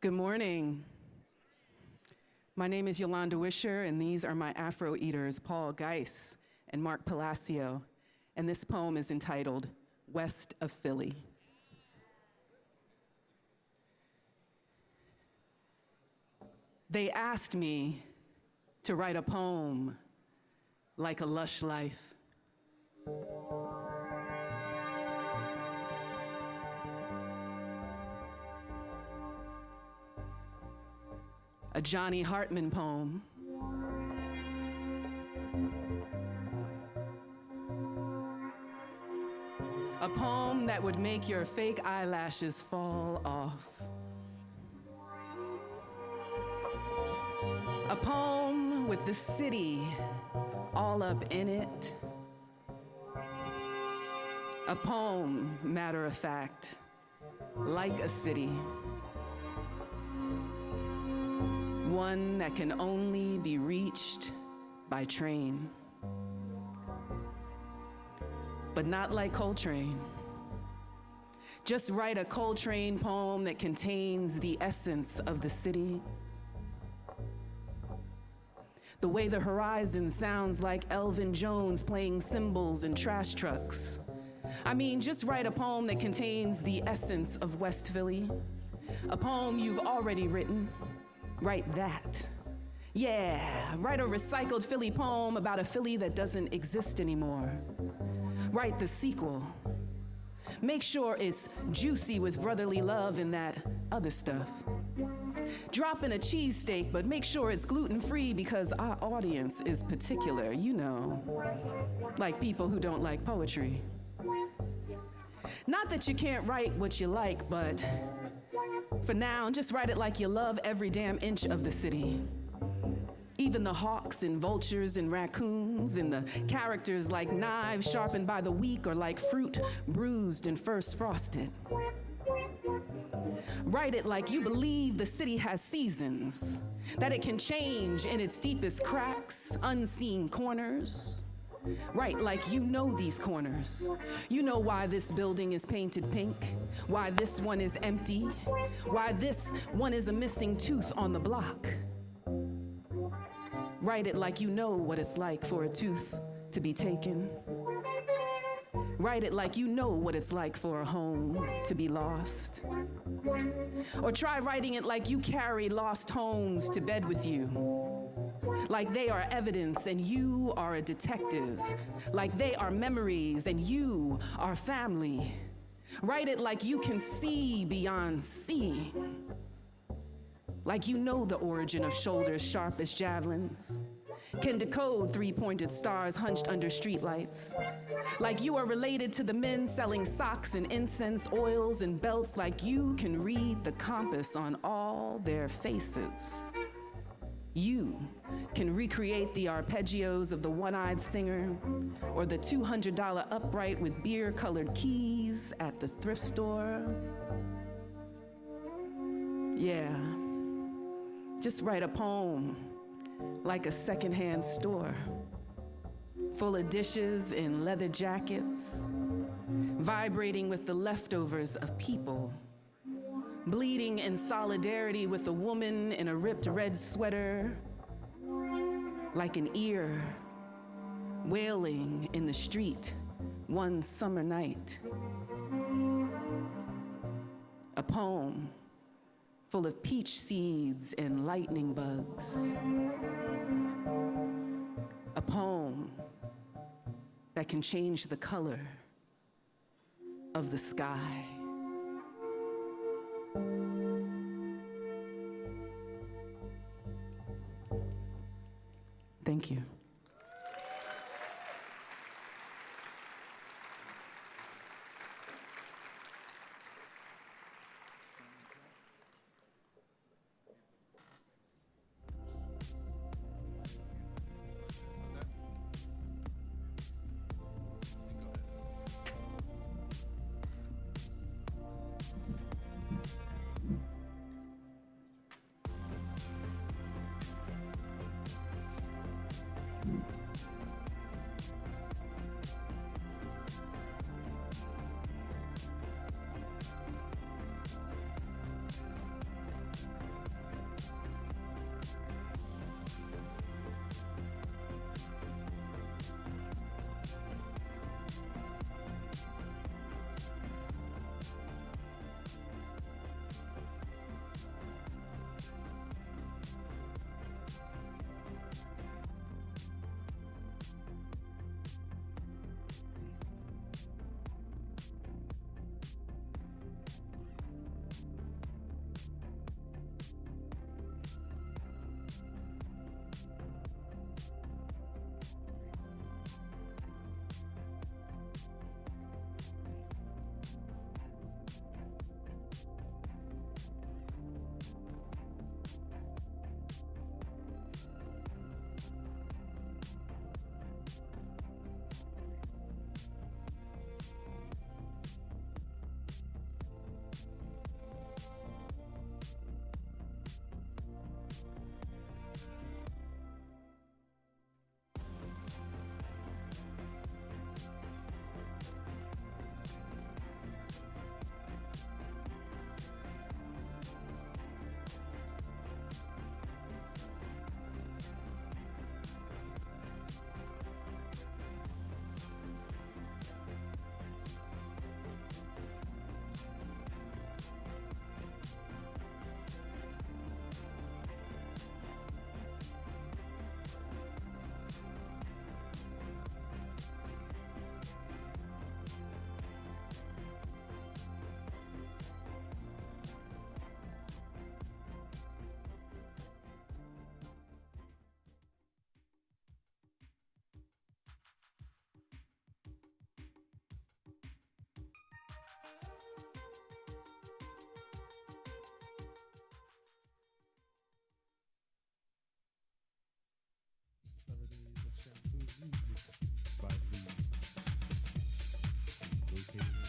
Good morning. My name is Yolanda Wisher, and these are my Afro eaters, Paul Geis and Mark Palacio, and this poem is entitled, West of Philly. They asked me to write a poem like a lush life. A Johnny Hartman poem. A poem that would make your fake eyelashes fall off. A poem with the city all up in it. A poem, matter of fact, like a city. One that can only be reached by train. But not like Coltrane. Just write a Coltrane poem that contains the essence of the city. The way the horizon sounds like Elvin Jones playing cymbals in trash trucks. I mean, just write a poem that contains the essence of West Philly. A poem you've already written. Write that. Yeah, write a recycled Philly poem about a Philly that doesn't exist anymore. Write the sequel. Make sure it's juicy with brotherly love and that other stuff. Drop in a cheesesteak, but make sure it's gluten-free because our audience is particular, you know, like people who don't like poetry. Not that you can't write what you like, but for now, just write it like you love every damn inch of the city. Even the hawks and vultures and raccoons and the characters like knives sharpened by the weak or like fruit bruised and first frosted. Write it like you believe the city has seasons, that it can change in its deepest cracks, unseen corners. Write like you know these corners. You know why this building is painted pink, why this one is empty, why this one is a missing tooth on the block. Write it like you know what it's like for a tooth to be taken. Write it like you know what it's like for a home to be lost. Or try writing it like you carry lost homes to bed with you. Like they are evidence and you are a detective. Like they are memories and you are family. Write it like you can see beyond seeing. Like you know the origin of shoulders sharp as javelins. Can decode three-pointed stars hunched under streetlights. Like you are related to the men selling socks and incense, oils and belts. Like you can read the compass on all their faces. You can recreate the arpeggios of the one-eyed singer or the $200 upright with beer-colored keys at the thrift store. Yeah, just write a poem like a secondhand store, full of dishes in leather jackets, vibrating with the leftovers of people, bleeding in solidarity with a woman in a ripped red sweater, like an ear wailing in the street one summer night. A poem full of peach seeds and lightning bugs. A poem that can change the color of the sky. Thank you.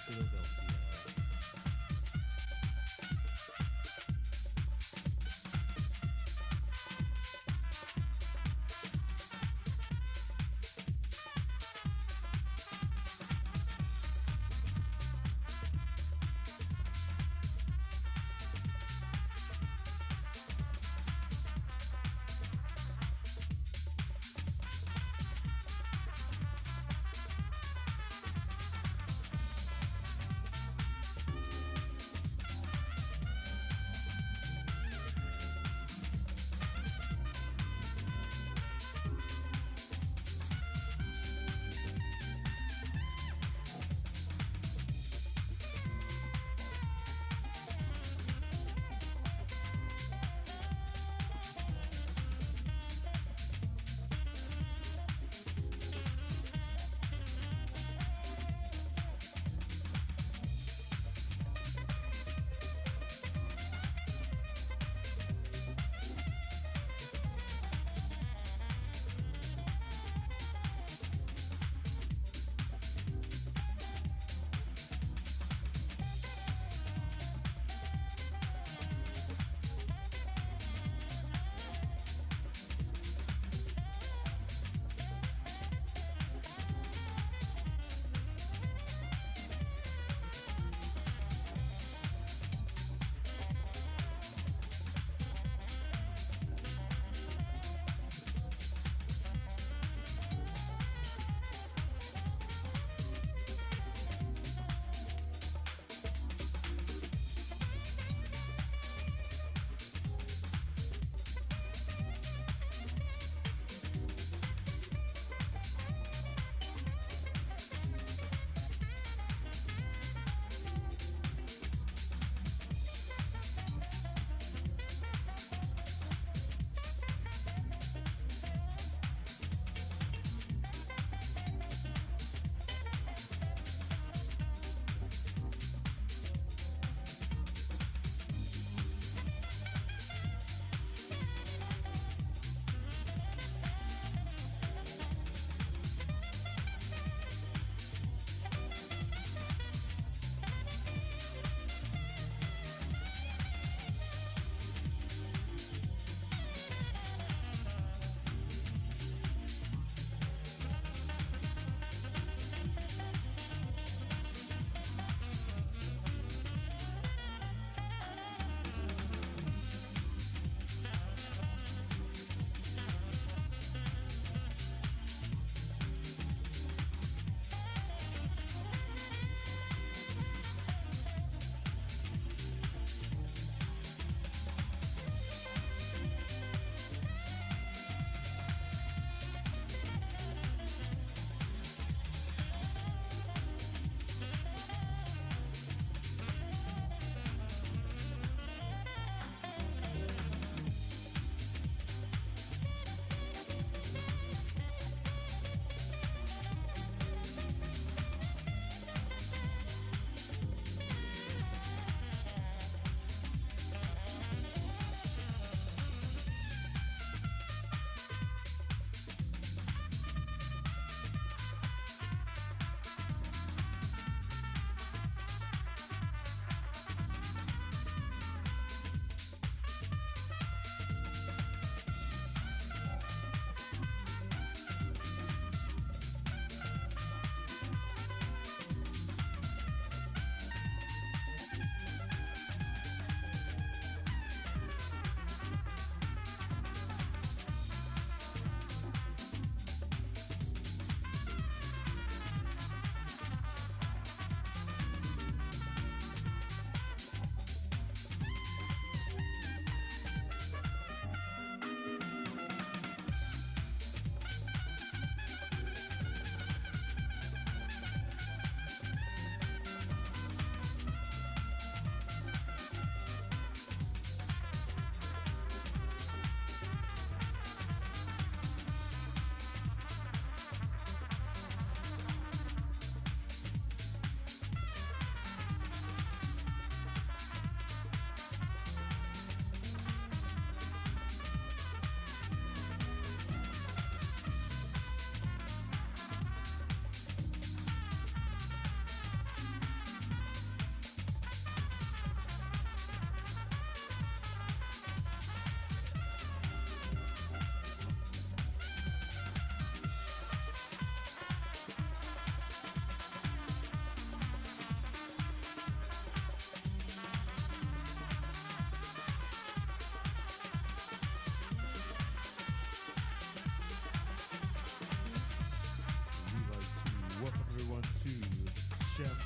Philadelphia.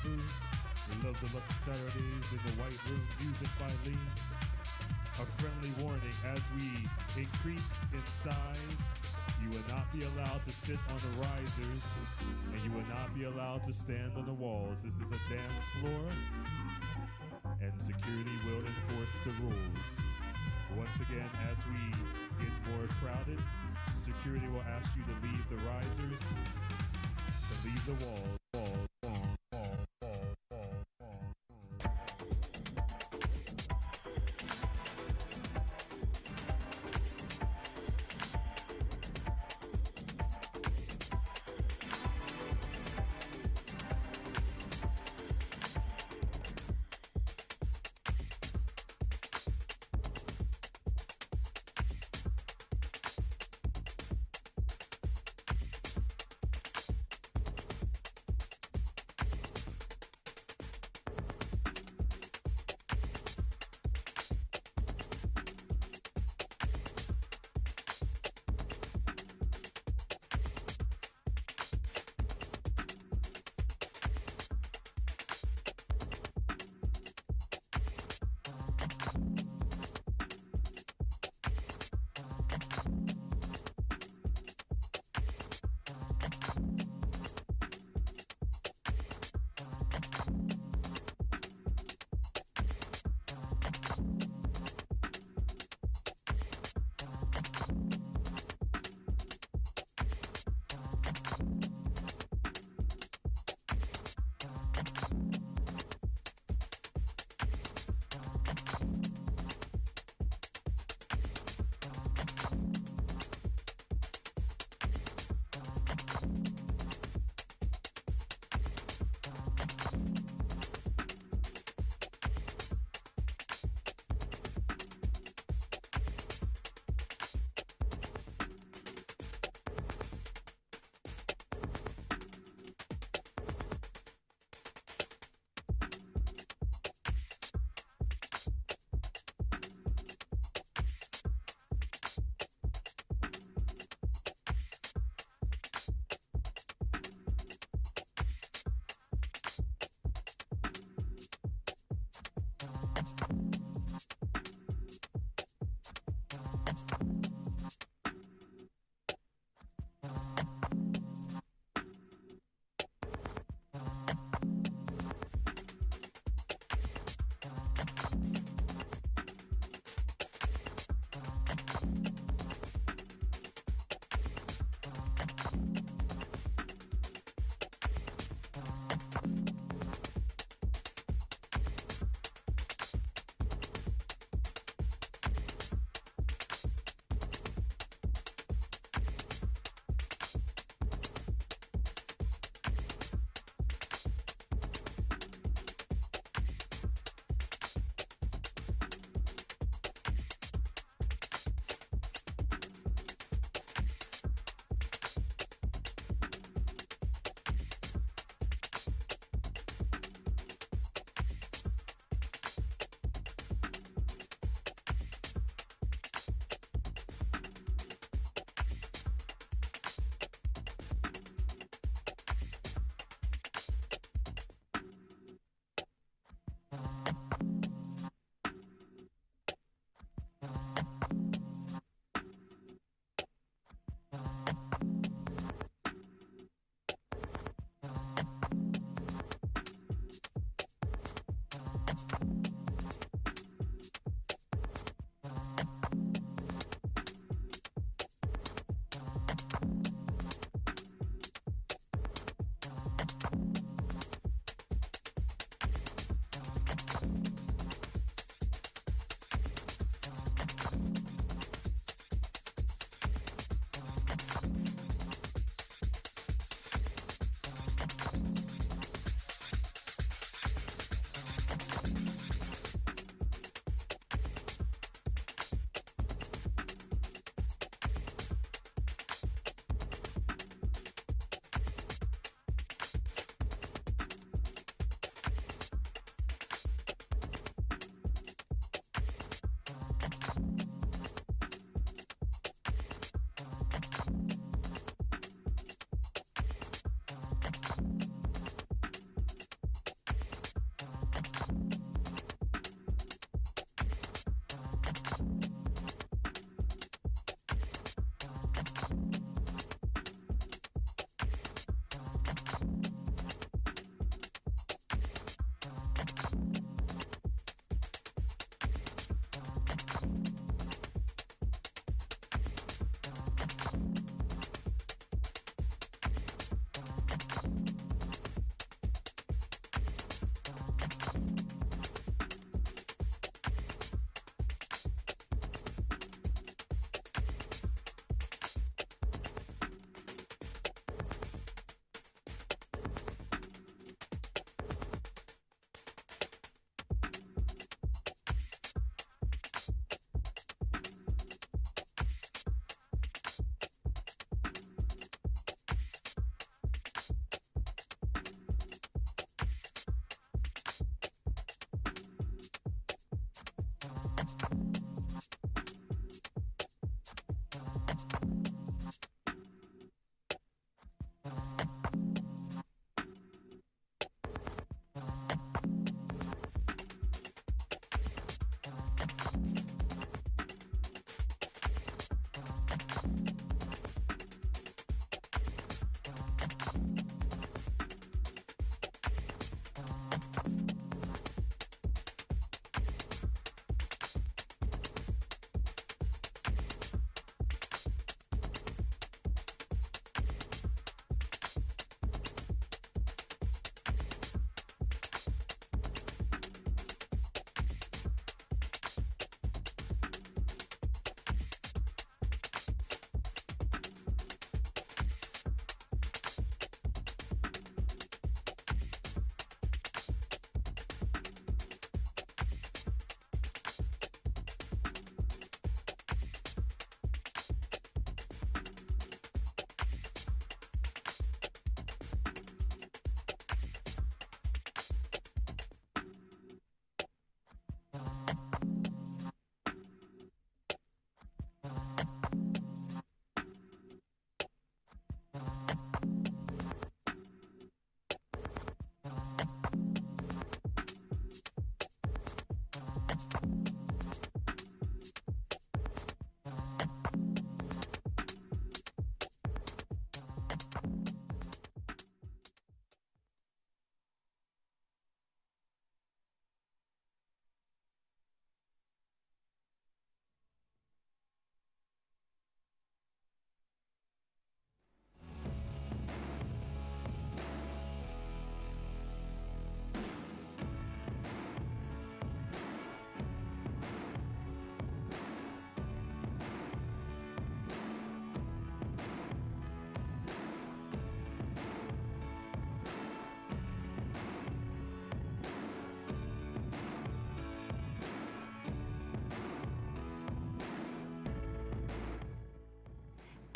food. We love the Lux Saturdays in the White Room, music by Lee. A friendly warning, as we increase in size, you will not be allowed to sit on the risers, and you will not be allowed to stand on the walls. This is a dance floor, and security will enforce the rules. Once again, as we get more crowded, security will ask you to leave the risers, to leave the walls.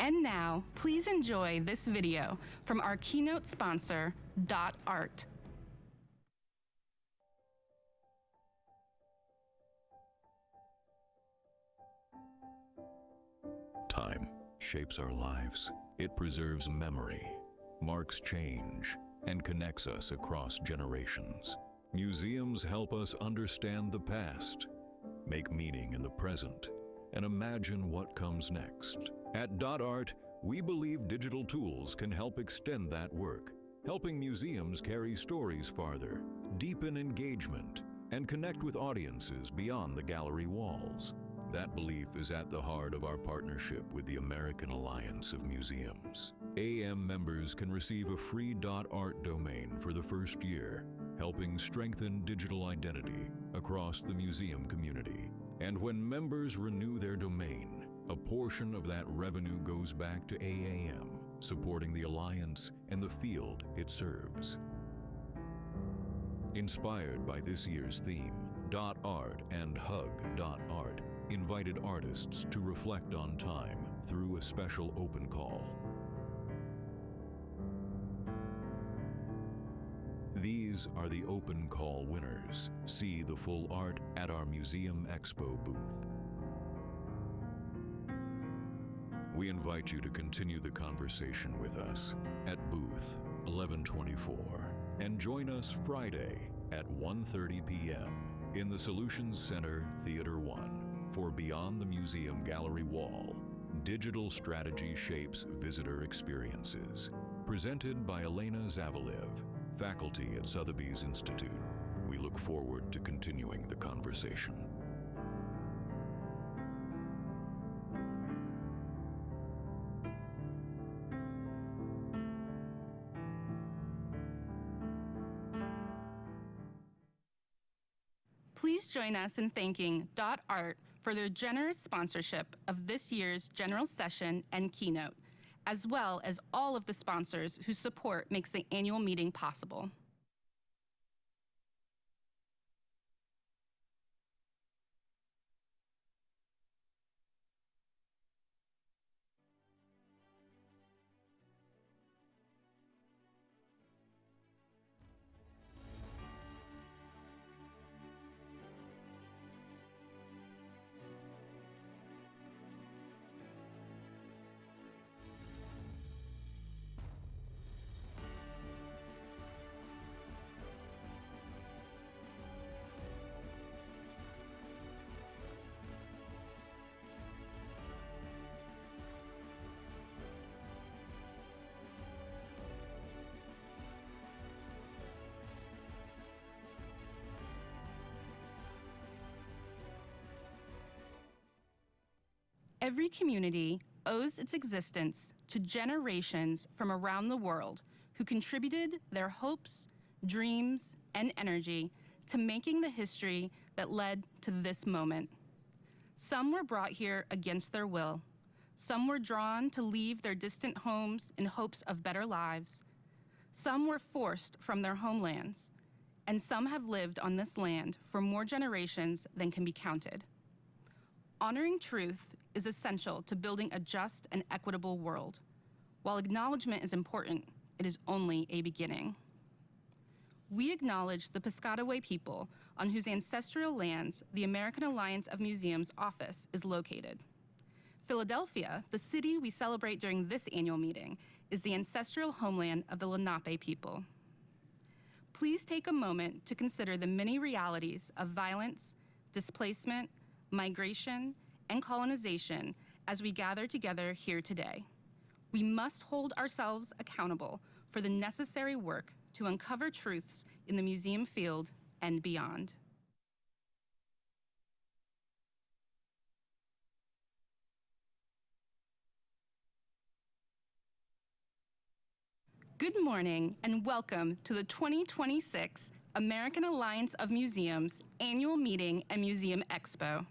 And now, please enjoy this video from our keynote sponsor, .art. Time shapes our lives. It preserves memory, marks change, and connects us across generations. Museums help us understand the past, make meaning in the present, and imagine what comes next. At .art, we believe digital tools can help extend that work, helping museums carry stories farther, deepen engagement, and connect with audiences beyond the gallery walls. That belief is at the heart of our partnership with the American Alliance of Museums. AAM members can receive a free .art domain for the first year, helping strengthen digital identity across the museum community. And when members renew their domain, a portion of that revenue goes back to AAM, supporting the Alliance and the field it serves. Inspired by this year's theme, .art and hug.art invited artists to reflect on time through a special open call. These are the open call winners. See the full art at our MuseumExpo booth. We invite you to continue the conversation with us at booth 1124 and join us Friday at 1:30 p.m. in the Solutions Center, Theater 1 for Beyond the Museum Gallery Wall, Digital Strategy Shapes Visitor Experiences, presented by Elena Zavalev, faculty at Sotheby's Institute. We look forward to continuing the conversation. Please join us in thanking .art for their generous sponsorship of this year's general session and keynote, as well as all of the sponsors whose support makes the annual meeting possible. Every community owes its existence to generations from around the world who contributed their hopes, dreams, and energy to making the history that led to this moment. Some were brought here against their will. Some were drawn to leave their distant homes in hopes of better lives. Some were forced from their homelands, and some have lived on this land for more generations than can be counted. Honoring truth is essential to building a just and equitable world. While acknowledgement is important, it is only a beginning. We acknowledge the Piscataway people on whose ancestral lands the American Alliance of Museums office is located. Philadelphia, the city we celebrate during this annual meeting, is the ancestral homeland of the Lenape people. Please take a moment to consider the many realities of violence, displacement, migration, and colonization as we gather together here today. We must hold ourselves accountable for the necessary work to uncover truths in the museum field and beyond. Good morning and welcome to the 2026 American Alliance of Museums Annual Meeting and MuseumExpo.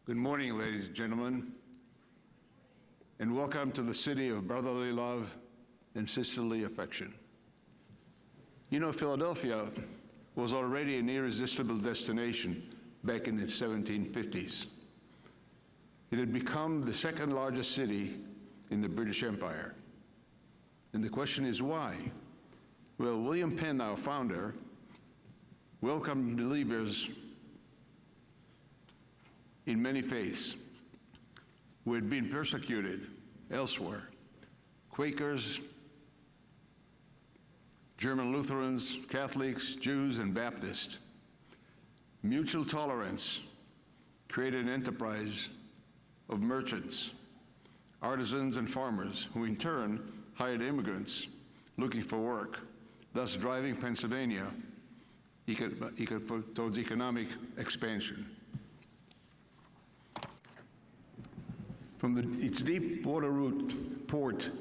Good morning, ladies and gentlemen, and welcome to the city of brotherly love and sisterly affection. You know, Philadelphia was already an irresistible destination back in the 1750s. It had become the second largest city in the British Empire. And the question is why? Well, William Penn, our founder, welcomed believers in many faiths who had been persecuted elsewhere. Quakers, German Lutherans, Catholics, Jews, and Baptists. Mutual tolerance created an enterprise of merchants, artisans, and farmers, who in turn hired immigrants looking for work, thus driving Pennsylvania towards economic expansion. From its deep water route port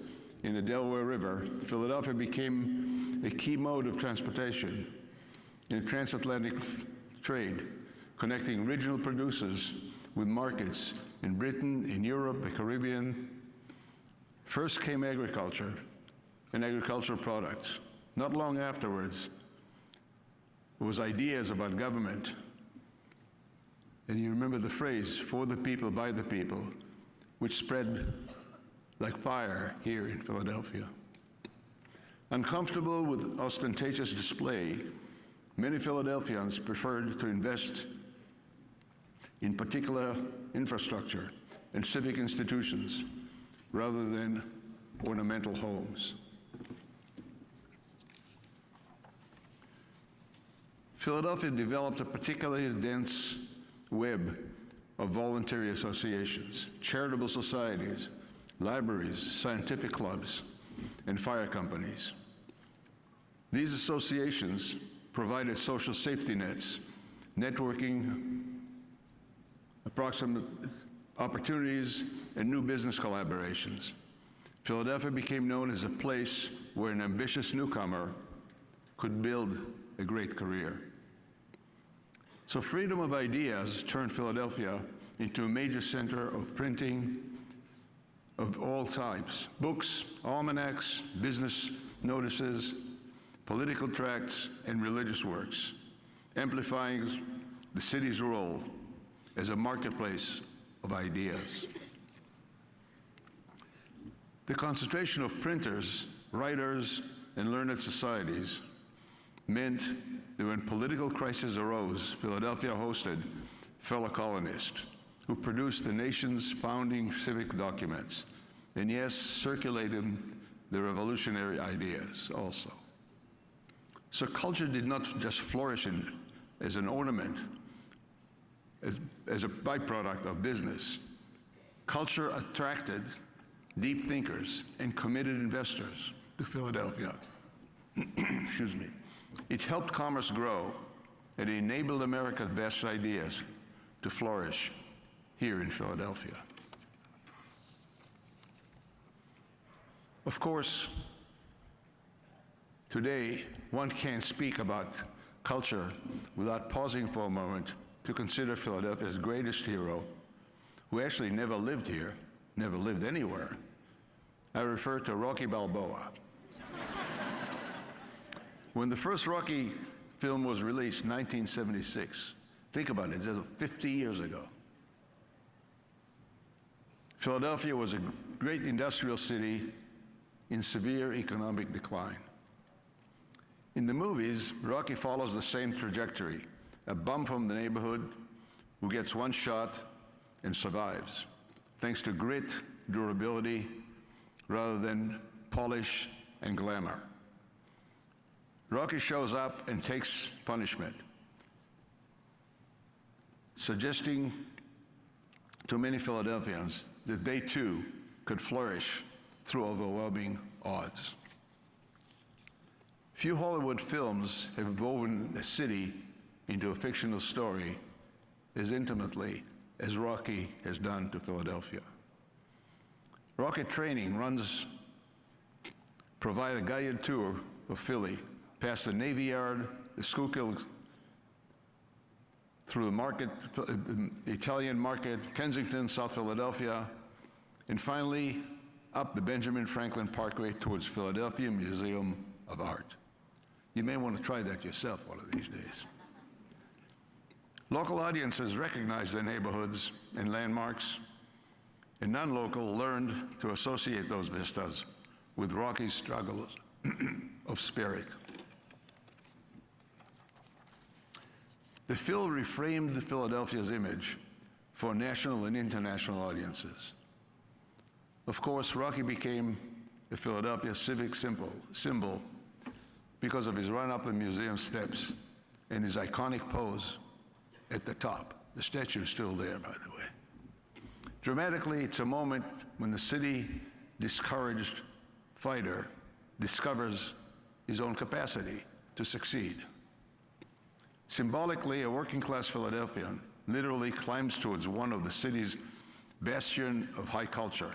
in the Delaware River, Philadelphia became a key mode of transportation in transatlantic trade, connecting regional producers with markets in Britain, in Europe, the Caribbean. First came agriculture and agricultural products. Not long afterwards, it was ideas about government. And you remember the phrase, for the people, by the people, which spread like fire here in Philadelphia. Uncomfortable with ostentatious display, many Philadelphians preferred to invest in particular infrastructure and civic institutions rather than ornamental homes. Philadelphia developed a particularly dense web of voluntary associations, charitable societies, libraries, scientific clubs, and fire companies. These associations provided social safety nets, networking, approximate opportunities, and new business collaborations. Philadelphia became known as a place where an ambitious newcomer could build a great career. So freedom of ideas turned Philadelphia into a major center of printing of all types: books, almanacs, business notices, political tracts, and religious works, amplifying the city's role as a marketplace of ideas. The concentration of printers, writers, and learned societies meant that when political crises arose, Philadelphia hosted fellow colonists who produced the nation's founding civic documents, and yes, circulated the revolutionary ideas also. So culture did not just flourish as an ornament, as a byproduct of business. Culture attracted deep thinkers and committed investors to Philadelphia. Excuse me. It helped commerce grow, and it enabled America's best ideas to flourish here in Philadelphia. Of course, today, one can't speak about culture without pausing for a moment to consider Philadelphia's greatest hero, who actually never lived here, never lived anywhere. I refer to Rocky Balboa. When the first Rocky film was released in 1976, think about it, it's 50 years ago. Philadelphia was a great industrial city in severe economic decline. In the movies, Rocky follows the same trajectory: a bum from the neighborhood who gets one shot and survives, thanks to grit, durability, rather than polish and glamour. Rocky shows up and takes punishment, suggesting to many Philadelphians that they too could flourish through overwhelming odds. Few Hollywood films have woven a city into a fictional story as intimately as Rocky has done to Philadelphia. Rocket training runs provide a guided tour of Philly, past the Navy Yard, the Schuylkill through the market, the Italian Market, Kensington, South Philadelphia, and finally up the Benjamin Franklin Parkway towards Philadelphia Museum of Art. You may want to try that yourself one of these days. Local audiences recognized their neighborhoods and landmarks, and non-local learned to associate those vistas with Rocky's struggles of spirit. The film reframed Philadelphia's image for national and international audiences. Of course, Rocky became a Philadelphia civic symbol because of his run up the museum steps and his iconic pose at the top. The statue is still there, by the way. Dramatically, it's a moment when the city-discouraged fighter discovers his own capacity to succeed. Symbolically, a working-class Philadelphian literally climbs towards one of the city's bastion of high culture,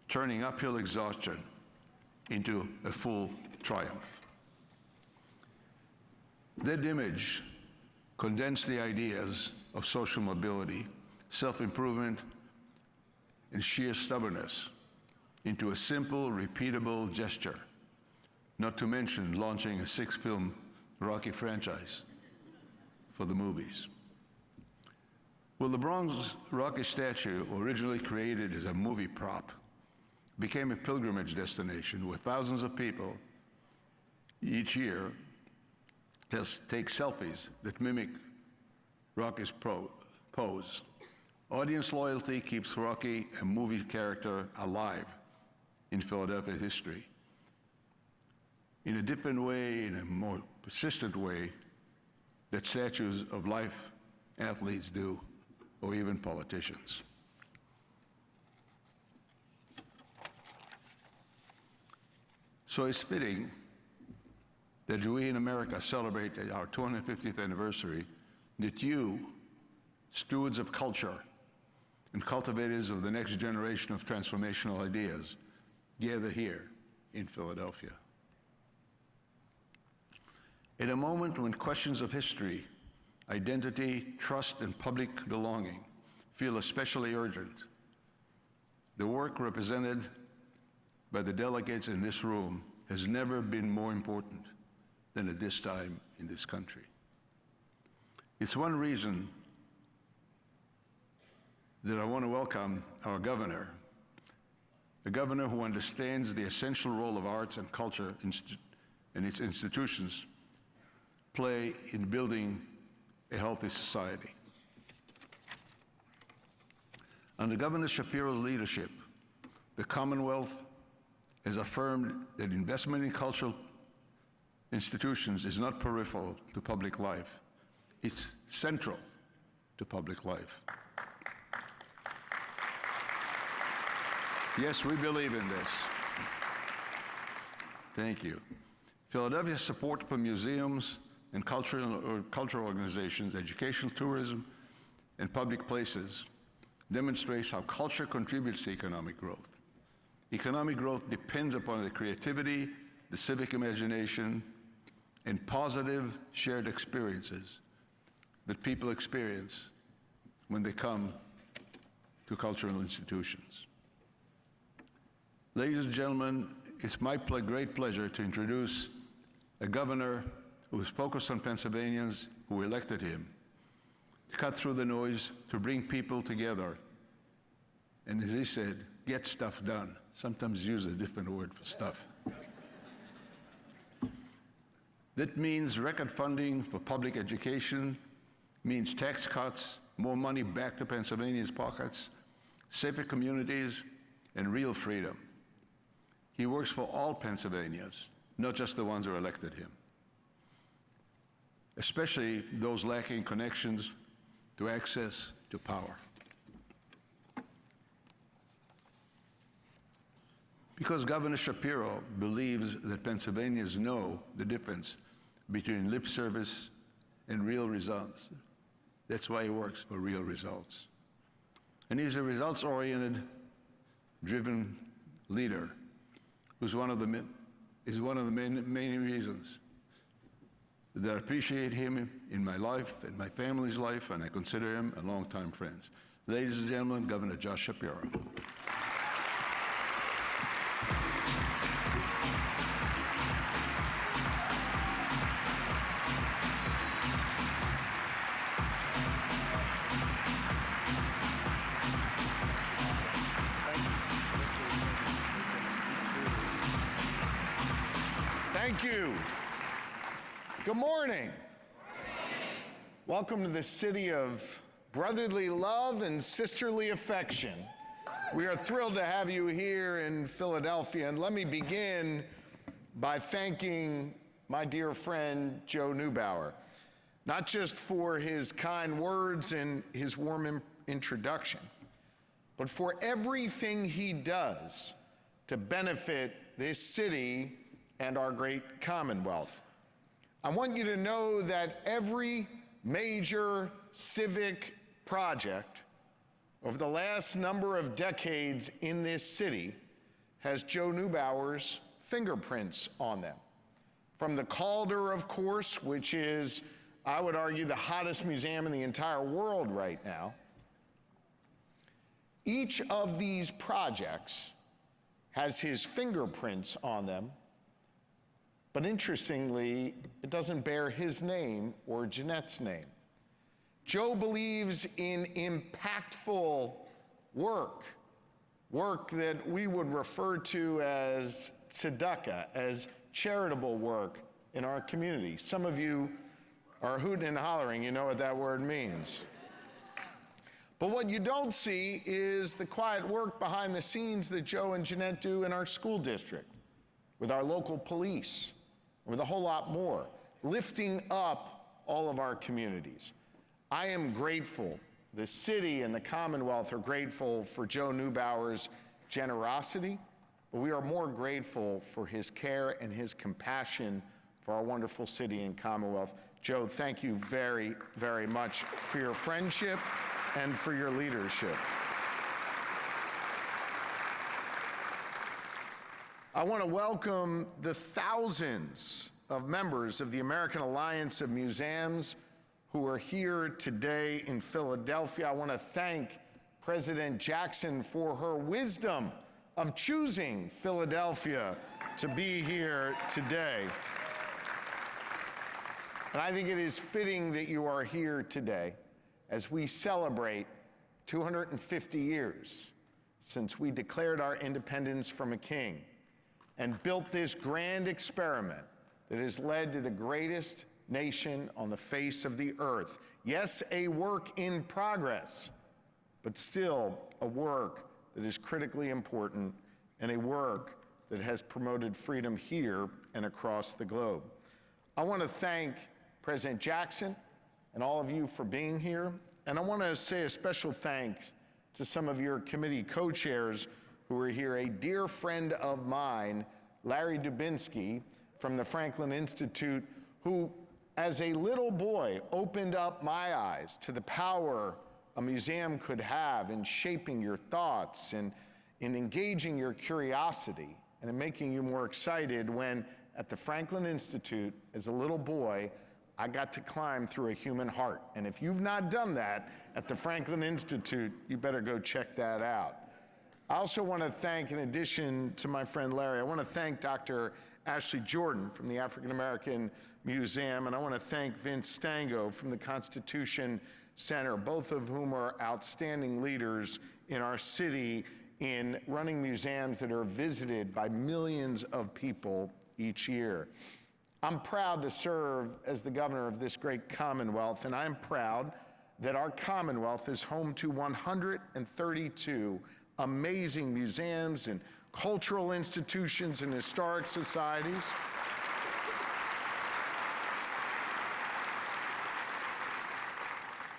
turning uphill exhaustion into a full triumph. That image condensed the ideas of social mobility, self-improvement, and sheer stubbornness into a simple, repeatable gesture, not to mention launching a 6-film Rocky franchise for the movies. Well, the bronze Rocky statue, originally created as a movie prop, became a pilgrimage destination where thousands of people each year just take selfies that mimic Rocky's pose. Audience loyalty keeps Rocky, a movie character, alive in Philadelphia history in a different way, in a more persistent way that statues of life athletes do, or even politicians. So it's fitting that we in America celebrate our 250th anniversary, that you, stewards of culture and cultivators of the next generation of transformational ideas, gather here in Philadelphia. In a moment when questions of history, identity, trust, and public belonging feel especially urgent, the work represented by the delegates in this room has never been more important than at this time in this country. It's one reason that I want to welcome our governor, a governor who understands the essential role of arts and culture and its institutions play in building a healthy society. Under Governor Shapiro's leadership, the Commonwealth has affirmed that investment in cultural institutions is not peripheral to public life. It's central to public life. Yes, we believe in this. Thank you. Philadelphia's support for museums and cultural organizations, educational tourism, and public places demonstrates how culture contributes to economic growth. Economic growth depends upon the creativity, the civic imagination, and positive shared experiences that people experience when they come to cultural institutions. Ladies and gentlemen, it's my great pleasure to introduce a governor who is focused on Pennsylvanians who elected him, to cut through the noise, to bring people together, and as he said, get stuff done. Sometimes use a different word for stuff. That means record funding for public education, means tax cuts, more money back to Pennsylvanians' pockets, safer communities, and real freedom. He works for all Pennsylvanians, not just the ones who elected him, especially those lacking connections to access to power. Because Governor Shapiro believes that Pennsylvanians know the difference between lip service and real results. That's why he works for real results. And he's a results-oriented, driven leader who's one of the main reasons that I appreciate him in my life and my family's life, and I consider him a longtime friend. Ladies and gentlemen, Governor Josh Shapiro. Thank you. Good morning. Welcome to the city of brotherly love and sisterly affection. We are thrilled to have you here in Philadelphia, and let me begin by thanking my dear friend Joe Neubauer, not just for his kind words and his warm introduction, but for everything he does to benefit this city and our great Commonwealth. I want you to know that every major civic project over the last number of decades in this city has Joe Neubauer's fingerprints on them. From the Calder, of course, which is, I would argue, the hottest museum in the entire world right now. Each of these projects has his fingerprints on them, but interestingly, it doesn't bear his name or Jeanette's name. Joe believes in impactful work that we would refer to as tzedakah, as charitable work in our community. Some of you are hooting and hollering, you know what that word means. But what you don't see is the quiet work behind the scenes that Joe and Jeanette do in our school district, with our local police, with a whole lot more, lifting up all of our communities. I am grateful. The city and the Commonwealth are grateful for Joe Neubauer's generosity, but we are more grateful for his care and his compassion for our wonderful city and Commonwealth. Joe, thank you very, very much for your friendship and for your leadership. I want to welcome the thousands of members of the American Alliance of Museums who are here today in Philadelphia. I want to thank President Jackson for her wisdom of choosing Philadelphia to be here today. And I think it is fitting that you are here today as we celebrate 250 years since we declared our independence from a king and built this grand experiment that has led to the greatest nation on the face of the earth. Yes, a work in progress, but still a work that is critically important and a work that has promoted freedom here and across the globe. I want to thank President Jackson and all of you for being here, and I want to say a special thanks to some of your committee co-chairs who are here. A dear friend of mine, Larry Dubinski from the Franklin Institute, who as a little boy opened up my eyes to the power a museum could have in shaping your thoughts and in engaging your curiosity and in making you more excited when at the Franklin Institute, as a little boy, I got to climb through a human heart. And if you've not done that at the Franklin Institute, you better go check that out. I also want to thank, in addition to my friend Larry, I want to thank Dr. Ashley Jordan from the African American Museum, and I want to thank Vince Stango from the Constitution Center, both of whom are outstanding leaders in our city in running museums that are visited by millions of people each year. I'm proud to serve as the governor of this great Commonwealth, and I'm proud that our Commonwealth is home to 132 amazing museums and cultural institutions and historic societies.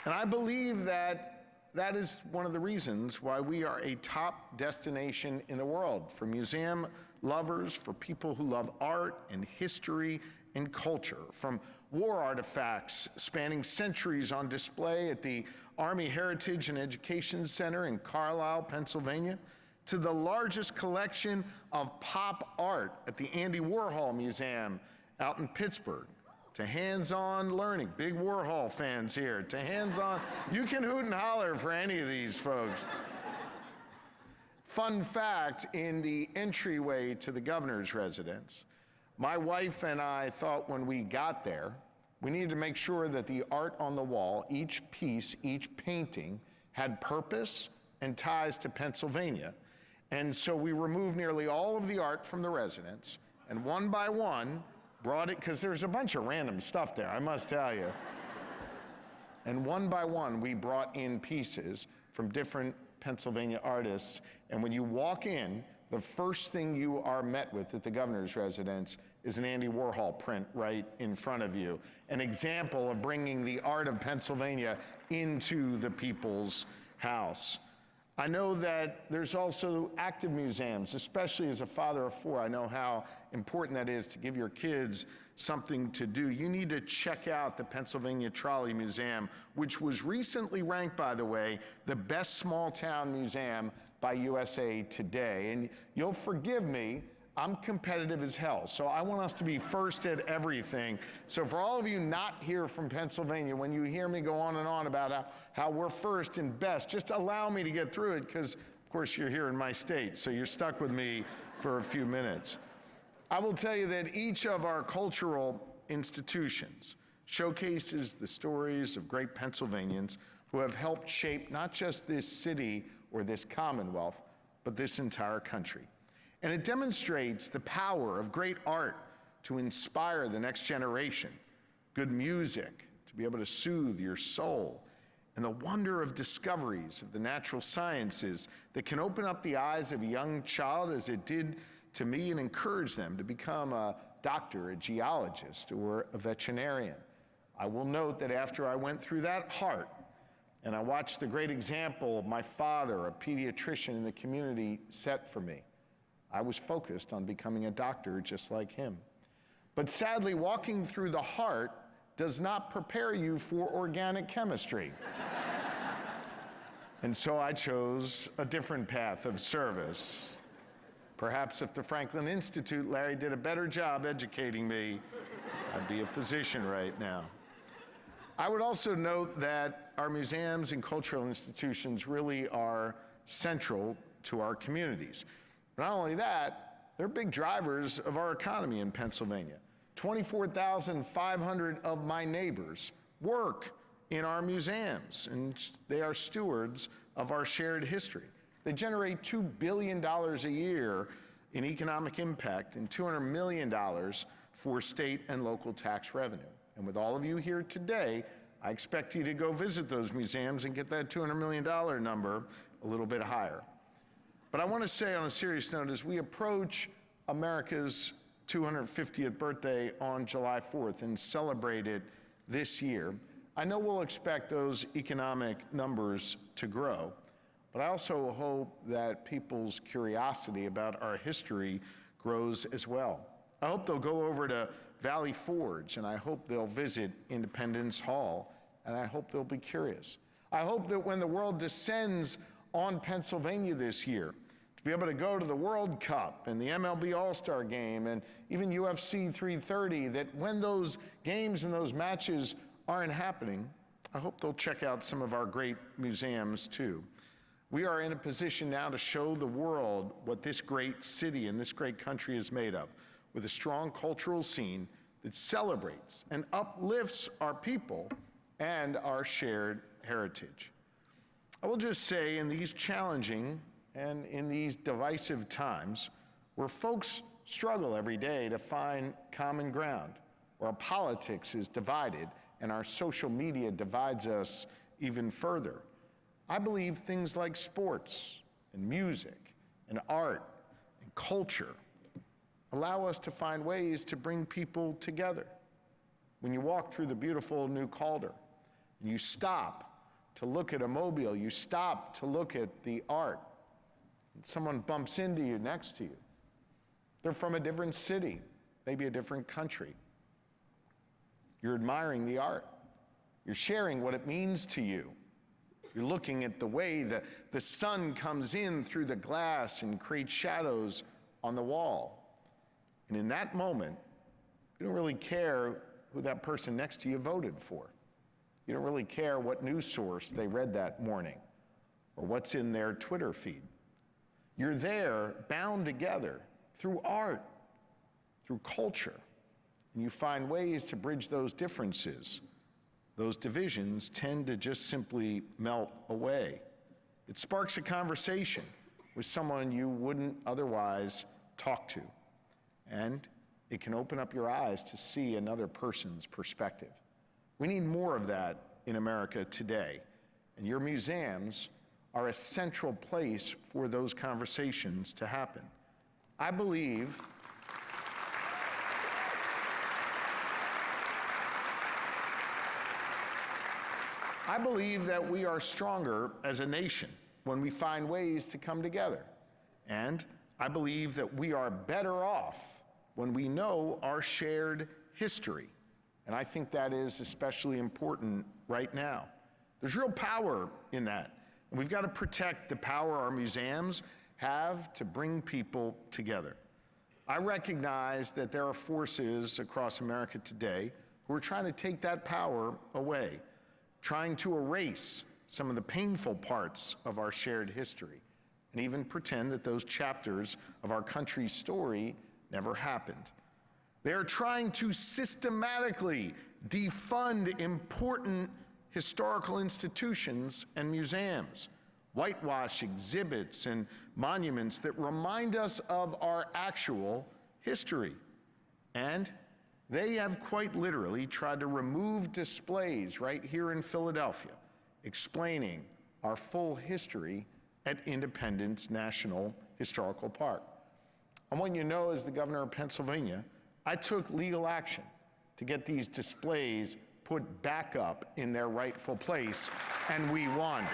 And I believe that that is one of the reasons why we are a top destination in the world for museum lovers, for people who love art and history and culture, from war artifacts spanning centuries on display at the Army Heritage and Education Center in Carlisle, Pennsylvania, to the largest collection of pop art at the Andy Warhol Museum out in Pittsburgh, to hands-on learning. Big Warhol fans here. To hands-on, you can hoot and holler for any of these folks. Fun fact, in the entryway to the governor's residence, my wife and I thought when we got there, we needed to make sure that the art on the wall, each piece, each painting, had purpose and ties to Pennsylvania. And so we removed nearly all of the art from the residence, and one by one, brought it, because there's a bunch of random stuff there, I must tell you. And one by one, we brought in pieces from different Pennsylvania artists. And when you walk in, the first thing you are met with at the governor's residence is an Andy Warhol print right in front of you. An example of bringing the art of Pennsylvania into the people's house. I know that there's also active museums, especially as a father of four. I know how important that is to give your kids something to do. You need to check out the Pennsylvania Trolley Museum, which was recently ranked, by the way, the best small town museum by USA Today. And you'll forgive me, I'm competitive as hell, so I want us to be first at everything. So for all of you not here from Pennsylvania, when you hear me go on and on about how we're first and best, just allow me to get through it, because of course you're here in my state, so you're stuck with me for a few minutes. I will tell you that each of our cultural institutions showcases the stories of great Pennsylvanians who have helped shape not just this city or this Commonwealth, but this entire country. And it demonstrates the power of great art to inspire the next generation, good music to be able to soothe your soul, and the wonder of discoveries of the natural sciences that can open up the eyes of a young child, as it did to me, and encourage them to become a doctor, a geologist, or a veterinarian. I will note that after I went through that heart, and I watched the great example my father, a pediatrician in the community, set for me, I was focused on becoming a doctor just like him. But sadly, walking through the heart does not prepare you for organic chemistry. And so I chose a different path of service. Perhaps if the Franklin Institute, Larry, did a better job educating me, I'd be a physician right now. I would also note that our museums and cultural institutions really are central to our communities. Not only that, they're big drivers of our economy in Pennsylvania. 24,500 of my neighbors work in our museums, and they are stewards of our shared history. They generate $2 billion a year in economic impact and $200 million for state and local tax revenue. And with all of you here today, I expect you to go visit those museums and get that $200 million number a little bit higher. But I want to say on a serious note, as we approach America's 250th birthday on July 4th and celebrate it this year, I know we'll expect those economic numbers to grow, but I also hope that people's curiosity about our history grows as well. I hope they'll go over to Valley Forge, and I hope they'll visit Independence Hall, and I hope they'll be curious. I hope that when the world descends on Pennsylvania this year, to be able to go to the World Cup and the MLB All-Star Game and even UFC 330, that when those games and those matches aren't happening, I hope they'll check out some of our great museums too. We are in a position now to show the world what this great city and this great country is made of, with a strong cultural scene that celebrates and uplifts our people and our shared heritage. I will just say, in these challenging and in these divisive times, where folks struggle every day to find common ground, where our politics is divided and our social media divides us even further, I believe things like sports and music and art and culture allow us to find ways to bring people together. When you walk through the beautiful new Calder, and you stop to look at a mobile, you stop to look at the art, and someone bumps into you next to you. They're from a different city, maybe a different country. You're admiring the art. You're sharing what it means to you. You're looking at the way the sun comes in through the glass and creates shadows on the wall. And in that moment, you don't really care who that person next to you voted for. You don't really care what news source they read that morning or what's in their Twitter feed. You're there, bound together through art, through culture, and you find ways to bridge those differences. Those divisions tend to just simply melt away. It sparks a conversation with someone you wouldn't otherwise talk to, and it can open up your eyes to see another person's perspective. We need more of that in America today, and your museums are a central place for those conversations to happen. I believe that we are stronger as a nation when we find ways to come together. And I believe that we are better off when we know our shared history. And I think that is especially important right now. There's real power in that. And we've got to protect the power our museums have to bring people together. I recognize that there are forces across America today who are trying to take that power away, trying to erase some of the painful parts of our shared history, and even pretend that those chapters of our country's story never happened. They are trying to systematically defund important historical institutions and museums, whitewash exhibits and monuments that remind us of our actual history. And they have quite literally tried to remove displays right here in Philadelphia, explaining our full history at Independence National Historical Park. And when you know, as the governor of Pennsylvania, I took legal action to get these displays put back up in their rightful place, and we won.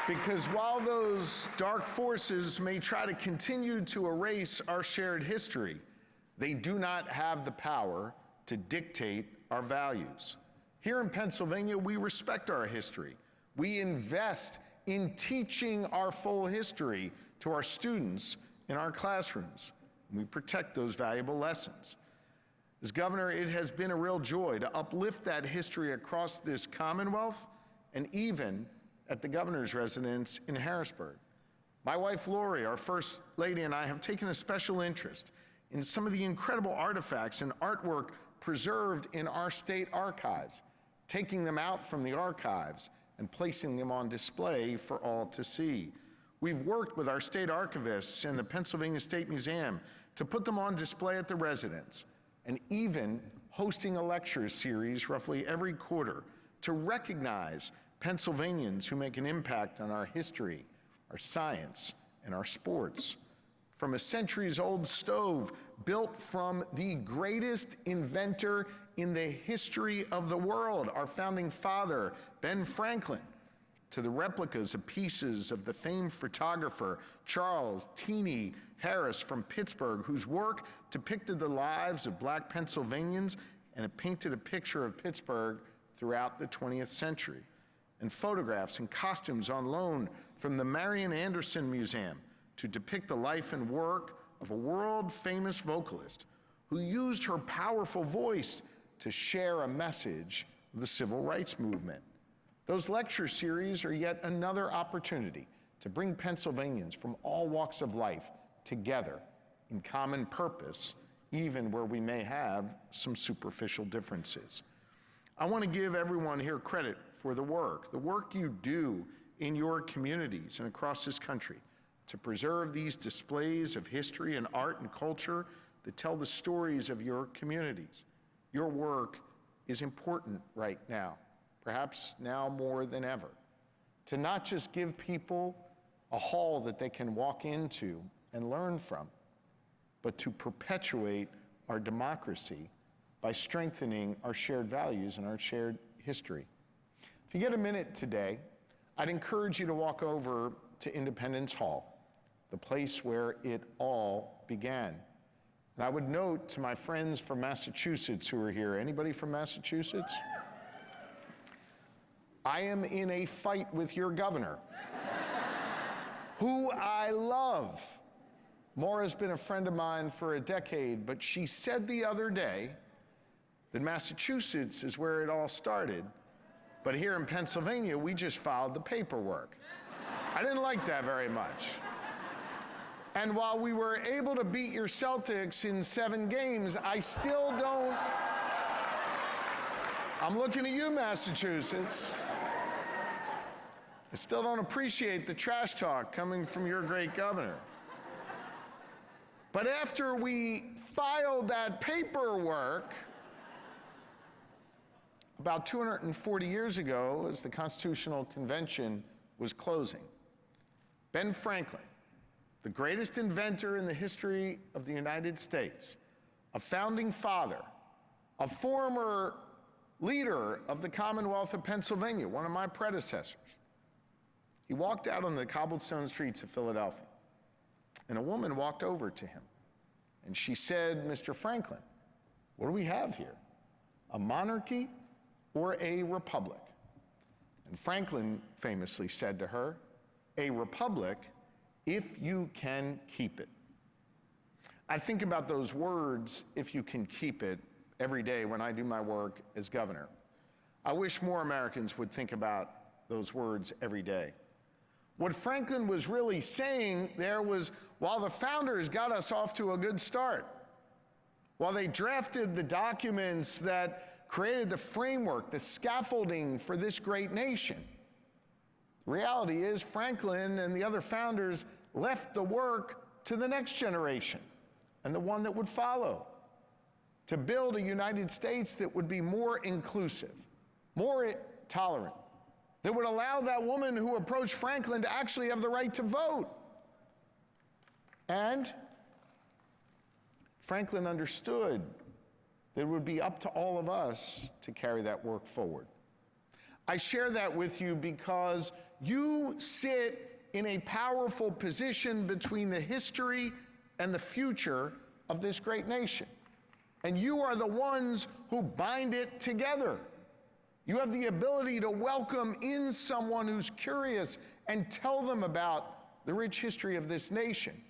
Because while those dark forces may try to continue to erase our shared history, they do not have the power to dictate our values. Here in Pennsylvania, we respect our history. We invest in teaching our full history to our students in our classrooms. We protect those valuable lessons. As governor, it has been a real joy to uplift that history across this Commonwealth and even at the governor's residence in Harrisburg. My wife, Lillie, our First Lady, and I have taken a special interest in some of the incredible artifacts and artwork preserved in our state archives, taking them out from the archives and placing them on display for all to see. We've worked with our state archivists and the Pennsylvania State Museum to put them on display at the residence, and even hosting a lecture series roughly every quarter to recognize Pennsylvanians who make an impact on our history, our science, and our sports. From a centuries-old stove built from the greatest inventor in the history of the world, our founding father, Ben Franklin, to the replicas of pieces of the famed photographer Charles Teeny Harris from Pittsburgh, whose work depicted the lives of Black Pennsylvanians and it painted a picture of Pittsburgh throughout the 20th century. And photographs and costumes on loan from the Marian Anderson Museum to depict the life and work of a world-famous vocalist who used her powerful voice to share a message of the civil rights movement. Those lecture series are yet another opportunity to bring Pennsylvanians from all walks of life together in common purpose, even where we may have some superficial differences. I want to give everyone here credit for the work you do in your communities and across this country to preserve these displays of history and art and culture that tell the stories of your communities. Your work is important right now, perhaps now more than ever, to not just give people a hall that they can walk into and learn from, but to perpetuate our democracy by strengthening our shared values and our shared history. If you get a minute today, I'd encourage you to walk over to Independence Hall, the place where it all began. And I would note to my friends from Massachusetts who are here, anybody from Massachusetts? I am in a fight with your governor, who I love. Maura's been a friend of mine for a decade, but she said the other day that Massachusetts is where it all started, but here in Pennsylvania, we just filed the paperwork. I didn't like that very much. And while we were able to beat your Celtics in 7 games, I still don't. I'm looking at you, Massachusetts. I still don't appreciate the trash talk coming from your great governor. But after we filed that paperwork, about 240 years ago, as the Constitutional Convention was closing, Ben Franklin, the greatest inventor in the history of the United States, a founding father, a former leader of the Commonwealth of Pennsylvania, one of my predecessors, he walked out on the cobblestone streets of Philadelphia, and a woman walked over to him, and she said, "Mr. Franklin, what do we have here? A monarchy or a republic?" And Franklin famously said to her, "A republic if you can keep it." I think about those words, "if you can keep it," every day when I do my work as governor. I wish more Americans would think about those words every day. What Franklin was really saying there was, while the founders got us off to a good start, while they drafted the documents that created the framework, the scaffolding for this great nation, the reality is Franklin and the other founders left the work to the next generation and the one that would follow, to build a United States that would be more inclusive, more tolerant, that would allow that woman who approached Franklin to actually have the right to vote. And Franklin understood that it would be up to all of us to carry that work forward. I share that with you because you sit in a powerful position between the history and the future of this great nation. And you are the ones who bind it together. You have the ability to welcome in someone who's curious and tell them about the rich history of this nation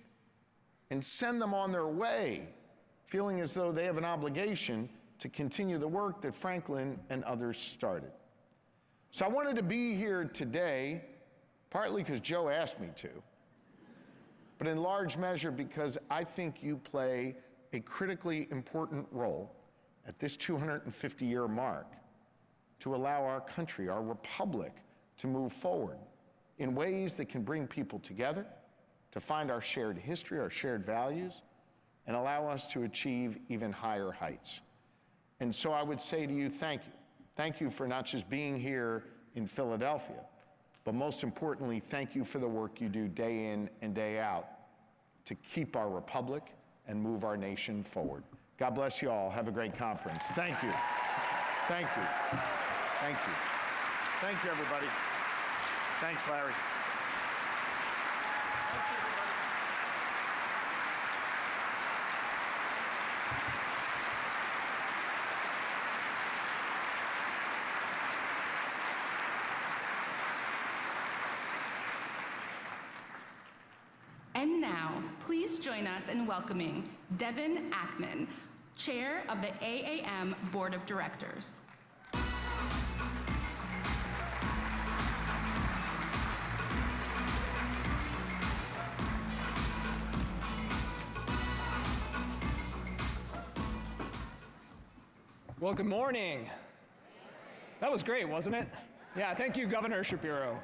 and send them on their way, feeling as though they have an obligation to continue the work that Franklin and others started. So I wanted to be here today, partly because Joe asked me to, but in large measure because I think you play a critically important role at this 250-year mark to allow our country, our republic, to move forward in ways that can bring people together, to find our shared history, our shared values, and allow us to achieve even higher heights. And so I would say to you, thank you. Thank you for not just being here in Philadelphia, but most importantly, thank you for the work you do day in and day out to keep our republic and move our nation forward. God bless you all. Have a great conference. Thank you. Thank you. Thank you. Thank you, everybody. Thanks, Larry. And now, please join us in welcoming Devon Akmon, Chair of the AAM Board of Directors. Well, good morning. That was great, wasn't it? Yeah, thank you, Governor Shapiro.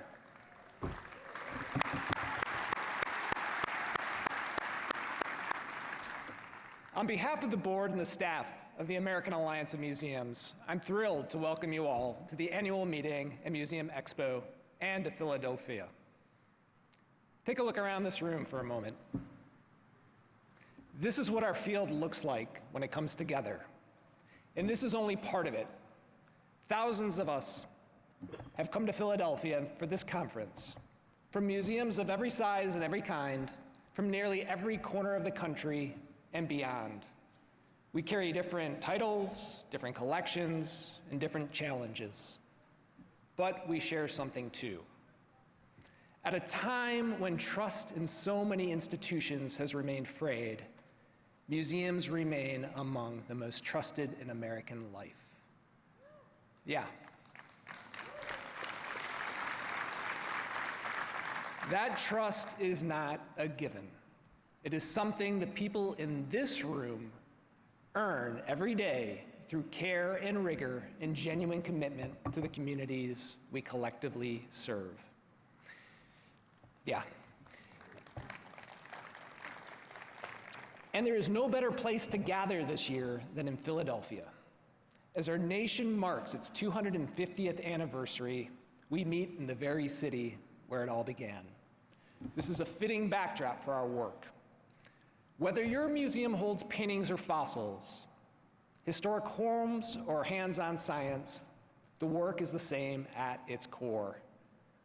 On behalf of the board and the staff of the American Alliance of Museums, I'm thrilled to welcome you all to the annual meeting at MuseumExpo and to Philadelphia. Take a look around this room for a moment. This is what our field looks like when it comes together. And this is only part of it. Thousands of us have come to Philadelphia for this conference, from museums of every size and every kind, from nearly every corner of the country and beyond. We carry different titles, different collections, and different challenges. But we share something too. At a time when trust in so many institutions has remained frayed, museums remain among the most trusted in American life. Yeah. That trust is not a given. It is something the people in this room earn every day through care and rigor and genuine commitment to the communities we collectively serve. Yeah. And there is no better place to gather this year than in Philadelphia. As our nation marks its 250th anniversary, we meet in the very city where it all began. This is a fitting backdrop for our work. Whether your museum holds paintings or fossils, historic homes or hands-on science, the work is the same at its core.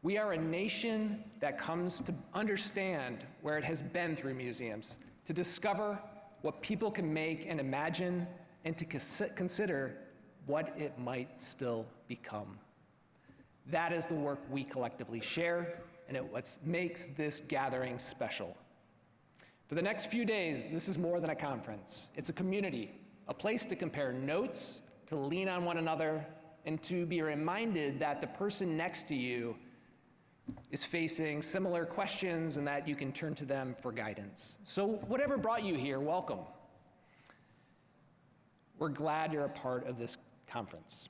We are a nation that comes to understand where it has been through museums, to discover what people can make and imagine, and to consider what it might still become. That is the work we collectively share, and it's what makes this gathering special. For the next few days, this is more than a conference. It's a community, a place to compare notes, to lean on one another, and to be reminded that the person next to you is facing similar questions and that you can turn to them for guidance. So whatever brought you here, welcome. We're glad you're a part of this conference.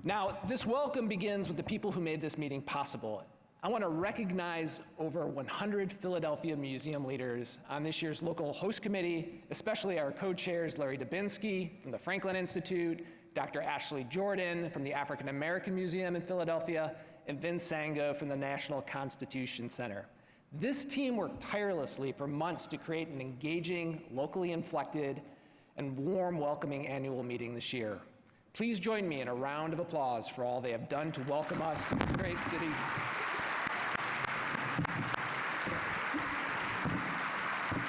Now, this welcome begins with the people who made this meeting possible. I want to recognize over 100 Philadelphia museum leaders on this year's local host committee, especially our co-chairs, Larry Dubinski from the Franklin Institute, Dr. Ashley Jordan from the African American Museum in Philadelphia, and Vince Stango from the National Constitution Center. This team worked tirelessly for months to create an engaging, locally inflected, and warm, welcoming annual meeting this year. Please join me in a round of applause for all they have done to welcome us to this great city.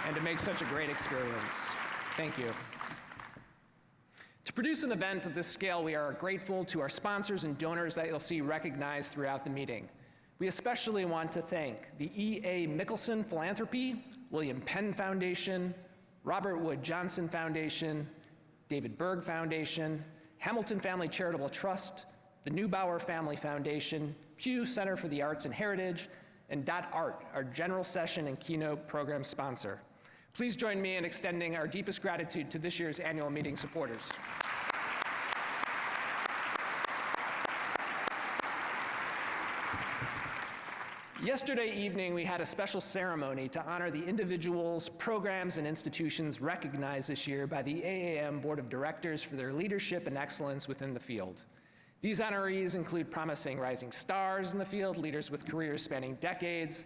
And to make such a great experience. Thank you. To produce an event of this scale, we are grateful to our sponsors and donors that you'll see recognized throughout the meeting. We especially want to thank the E.A. Mickelson Philanthropy, William Penn Foundation, Robert Wood Johnson Foundation, David Berg Foundation, Hamilton Family Charitable Trust, the Neubauer Family Foundation, Pew Center for the Arts and Heritage, and .art, our general session and keynote program sponsor. Please join me in extending our deepest gratitude to this year's annual meeting supporters. Yesterday evening, we had a special ceremony to honor the individuals, programs, and institutions recognized this year by the AAM Board of Directors for their leadership and excellence within the field. These honorees include promising rising stars in the field, leaders with careers spanning decades,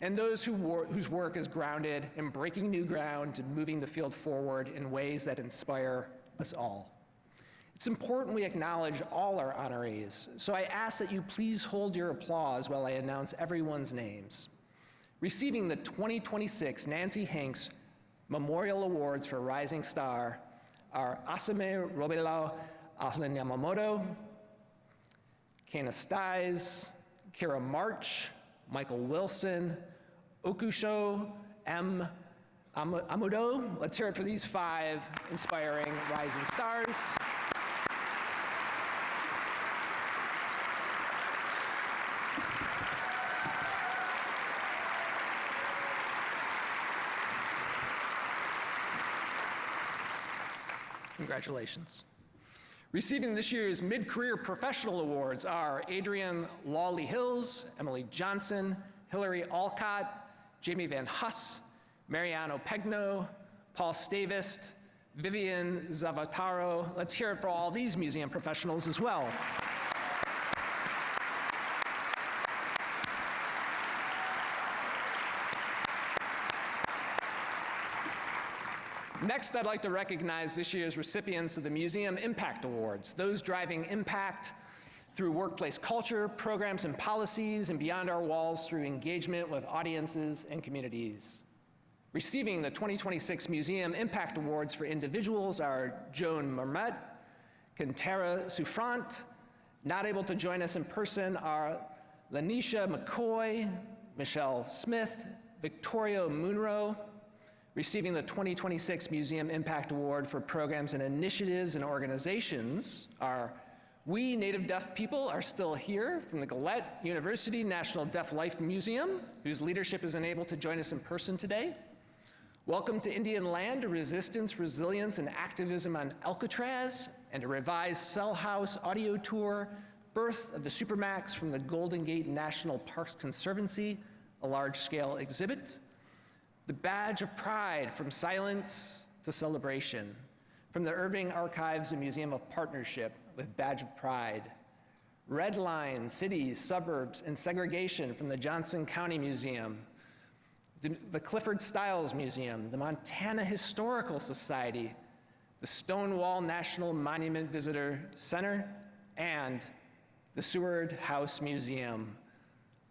and those whose work is grounded in breaking new ground and moving the field forward in ways that inspire us all. It's important we acknowledge all our honorees, so I ask that you please hold your applause while I announce everyone's names. Receiving the 2026 Nancy Hanks Memorial Awards for Rising Star are Asame Robelo Ahlen Yamamoto, Kana Stiles, Kara March, Michael Wilson, Okusho M. Amudo. Let's hear it for these 5 inspiring rising stars. Congratulations. Receiving this year's Mid-Career Professional Awards are Adrienne Lawley Hills, Emily Johnson, Hillary Alcott, Jamie Van Huss, Mariano Pegno, Paul Stavist, Vivian Zavataro. Let's hear it for all these museum professionals as well. Next, I'd like to recognize this year's recipients of the Museum Impact Awards, those driving impact through workplace culture, programs and policies, and beyond our walls through engagement with audiences and communities. Receiving the 2026 Museum Impact Awards for individuals are Joan Marmette, Kantara Souffrant. Not able to join us in person are Lanisha McCoy, Michelle Smith, Victoria Munro. Receiving the 2026 Museum Impact Award for programs and initiatives and organizations are We Native Deaf People Are Still Here from the Gillette University National Deaf Life Museum, whose leadership is unable to join us in person today. Welcome to Indian Land, Resistance, Resilience, and Activism on Alcatraz, and a revised Cell House audio tour, Birth of the Supermax from the Golden Gate National Parks Conservancy, a large-scale exhibit. The Badge of Pride, From Silence to Celebration, from the Irving Archives and Museum of Partnership with Badge of Pride. Red Line, Cities, Suburbs, and Segregation from the Johnson County Museum, the Clifford Stiles Museum, the Montana Historical Society, the Stonewall National Monument Visitor Center, and the Seward House Museum.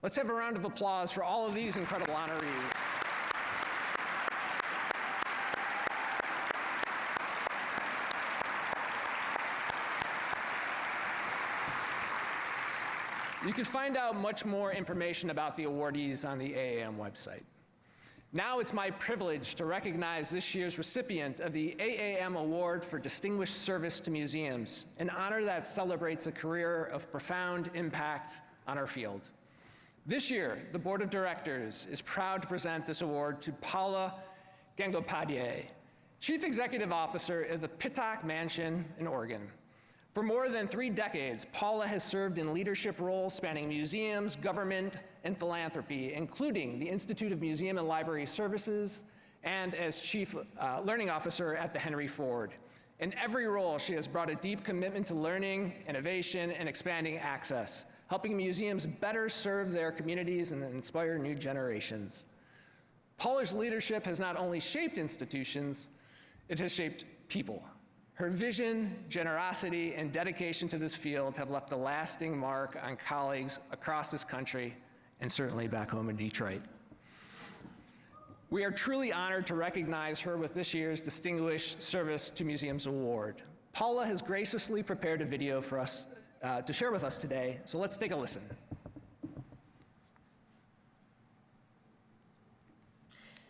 Let's have a round of applause for all of these incredible honorees. You can find out much more information about the awardees on the AAM website. Now it's my privilege to recognize this year's recipient of the AAM Award for Distinguished Service to Museums, an honor that celebrates a career of profound impact on our field. This year, the Board of Directors is proud to present this award to Paula Gangopadhyay, Chief Executive Officer of the Pittock Mansion in Oregon. For more than 3 decades, Paula has served in leadership roles spanning museums, government, and philanthropy, including the Institute of Museum and Library Services and as Chief Learning Officer at the Henry Ford. In every role, she has brought a deep commitment to learning, innovation, and expanding access, helping museums better serve their communities and inspire new generations. Paula's leadership has not only shaped institutions, it has shaped people. Her vision, generosity, and dedication to this field have left a lasting mark on colleagues across this country and certainly back home in Detroit. We are truly honored to recognize her with this year's Distinguished Service to Museums Award. Paula has graciously prepared a video for us to share with us today, so let's take a listen.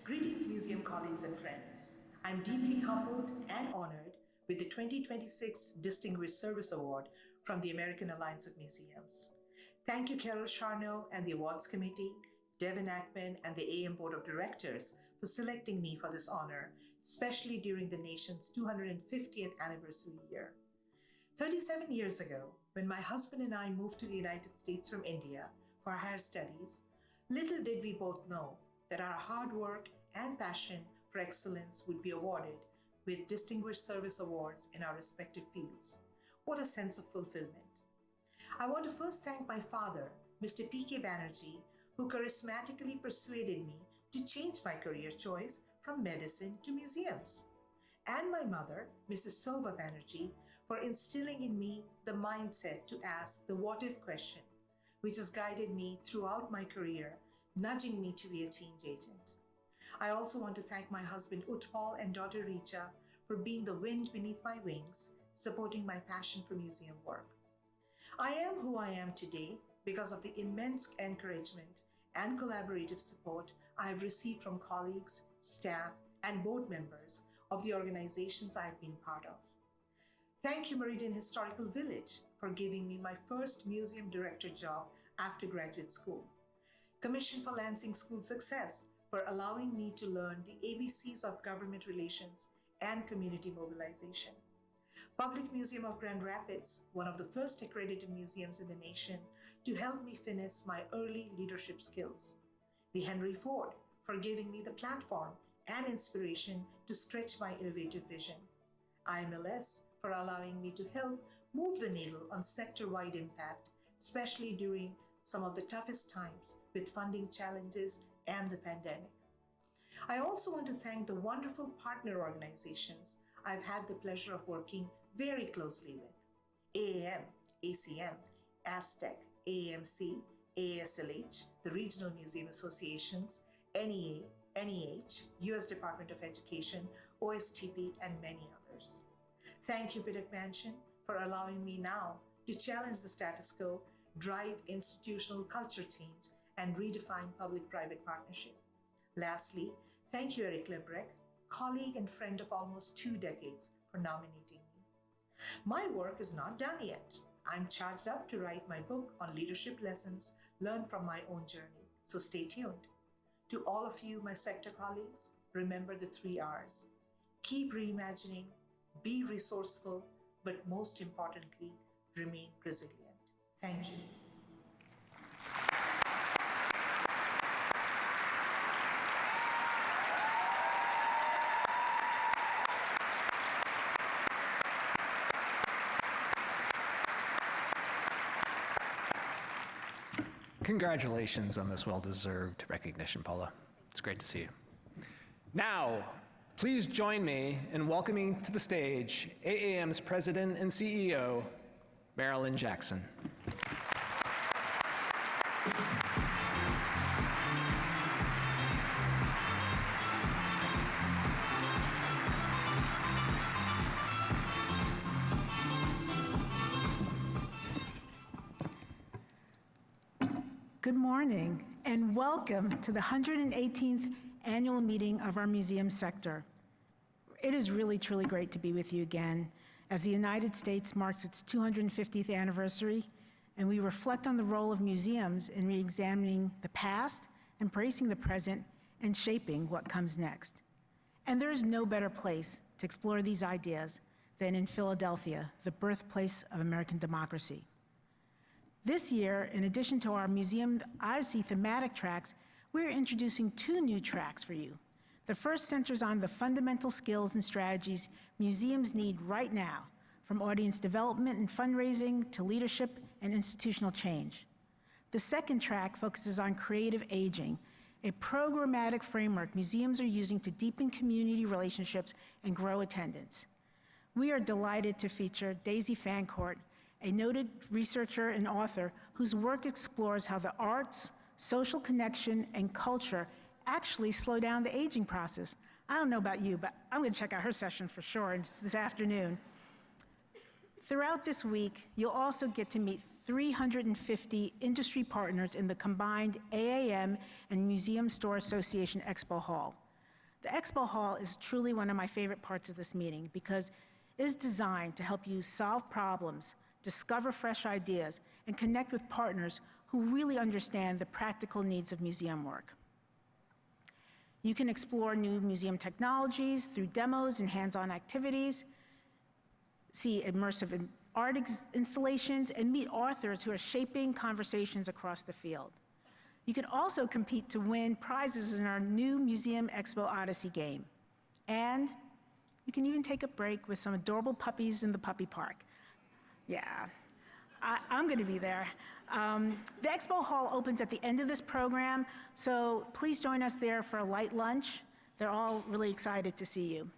Greetings, museum colleagues and friends. I'm deeply humbled and honored with the 2026 Distinguished Service Award from the American Alliance of Museums. Thank you, Carol Charno and the Awards Committee, Devon Akmon, and the AAM Board of Directors for selecting me for this honor, especially during the nation's 250th anniversary year. 37 years ago, when my husband and I moved to the United States from India for higher studies, little did we both know that our hard work and passion for excellence would be awarded with Distinguished Service Awards in our respective fields. What a sense of fulfillment. I want to first thank my father, Mr. P.K. Banerjee, who charismatically persuaded me to change my career choice from medicine to museums, and my mother, Mrs. Sova Banerjee, for instilling in me the mindset to ask the what-if question, which has guided me throughout my career, nudging me to be a change agent. I also want to thank my husband Utpal and daughter Richa for being the wind beneath my wings, supporting my passion for museum work. I am who I am today because of the immense encouragement and collaborative support I have received from colleagues, staff, and board members of the organizations I have been part of. Thank you, Meridian Historical Village, for giving me my first museum director job after graduate school. Commission for Lansing School Success, for allowing me to learn the ABCs of government relations and community mobilization. Public Museum of Grand Rapids, one of the first accredited museums in the nation, to help me finish my early leadership skills. The Henry Ford, for giving me the platform and inspiration to stretch my innovative vision. IMLS, for allowing me to help move the needle on sector-wide impact, especially during some of the toughest times with funding challenges and the pandemic. I also want to thank the wonderful partner organizations I've had the pleasure of working very closely with. AAM, ACM, Aztec, AAMC, AASLH, the Regional Museum Associations, NEA, NEH, US Department of Education, OSTP, and many others. Thank you, Pittock Mansion, for allowing me now to challenge the status quo drive institutional culture change, and redefine public-private partnership. Lastly, thank you, Eric Lebrecht, colleague and friend of almost 2 decades, for nominating me. My work is not done yet. I'm charged up to write my book on leadership lessons learned from my own journey, so stay tuned. To all of you, my sector colleagues, remember the 3 R's. Keep reimagining, be resourceful, but most importantly, remain resilient. Thank you. Congratulations on this well-deserved recognition, Paula. It's great to see you. Now, please join me in welcoming to the stage AAM's President and CEO, Marilyn Jackson. Good morning, and welcome to the 118th Annual Meeting of our museum sector. It is really, truly great to be with you again as the United States marks its 250th anniversary, and we reflect on the role of museums in re-examining the past, embracing the present, and shaping what comes next. And there is no better place to explore these ideas than in Philadelphia, the birthplace of American democracy. This year, in addition to our Museum Odyssey thematic tracks, we're introducing 2 new tracks for you. The first centers on the fundamental skills and strategies museums need right now, from audience development and fundraising to leadership and institutional change. The second track focuses on creative aging, a programmatic framework museums are using to deepen community relationships and grow attendance. We are delighted to feature Daisy Fancourt, a noted researcher and author whose work explores how the arts, social connection, and culture actually slow down the aging process. I don't know about you, but I'm going to check out her session for sure. It's this afternoon. Throughout this week, you'll also get to meet 350 industry partners in the combined AAM and Museum Store Association Expo Hall. The Expo Hall is truly one of my favorite parts of this meeting because it is designed to help you solve problems, discover fresh ideas, and connect with partners who really understand the practical needs of museum work. You can explore new museum technologies through demos and hands-on activities, see immersive art installations, and meet authors who are shaping conversations across the field. You can also compete to win prizes in our new MuseumExpo Odyssey game. And you can even take a break with some adorable puppies in the puppy park. Yeah, I'm going to be there. The Expo Hall opens at the end of this program, so please join us there for a light lunch. They're all really excited to see you.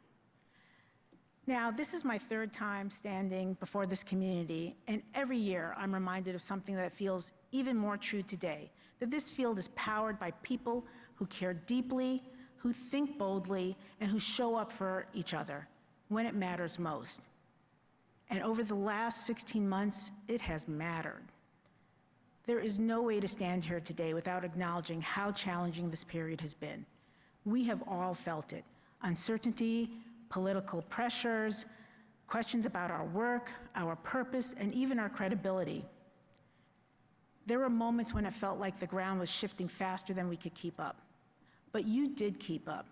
Now, this is my 3rd time standing before this community, and every year I'm reminded of something that feels even more true today, that this field is powered by people who care deeply, who think boldly, and who show up for each other when it matters most. And over the last 16 months, it has mattered. There is no way to stand here today without acknowledging how challenging this period has been. We have all felt it. Uncertainty, political pressures, questions about our work, our purpose, and even our credibility. There were moments when it felt like the ground was shifting faster than we could keep up. But you did keep up,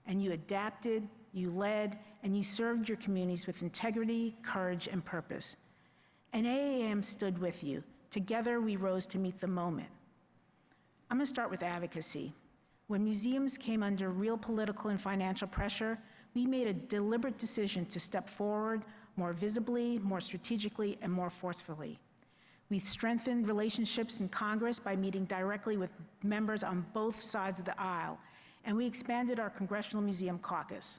and you adapted, you led, and you served your communities with integrity, courage, and purpose. And AAM stood with you. Together, we rose to meet the moment. I'm going to start with advocacy. When museums came under real political and financial pressure, we made a deliberate decision to step forward more visibly, more strategically, and more forcefully. We strengthened relationships in Congress by meeting directly with members on both sides of the aisle, and we expanded our Congressional Museum Caucus.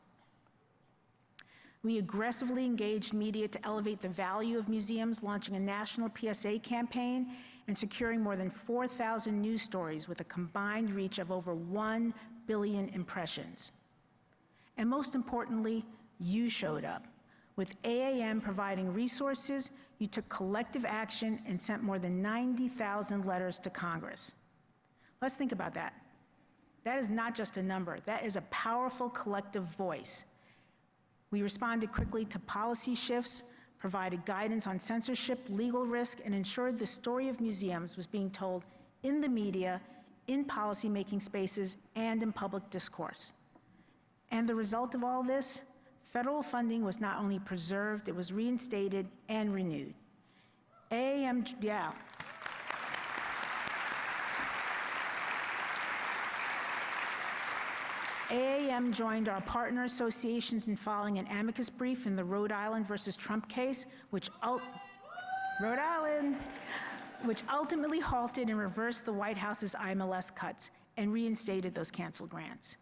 We aggressively engaged media to elevate the value of museums, launching a national PSA campaign and securing more than 4,000 news stories with a combined reach of over 1 billion impressions. And most importantly, you showed up. With AAM providing resources, you took collective action and sent more than 90,000 letters to Congress. Let's think about that. That is not just a number, that is a powerful collective voice. We responded quickly to policy shifts, provided guidance on censorship, legal risk, and ensured the story of museums was being told in the media, in policymaking spaces, and in public discourse. And the result of all this, federal funding was not only preserved, it was reinstated and renewed. AAM joined our partner associations in filing an amicus brief in the Rhode Island versus Trump case, which ultimately halted and reversed the White House's IMLS cuts and reinstated those canceled grants.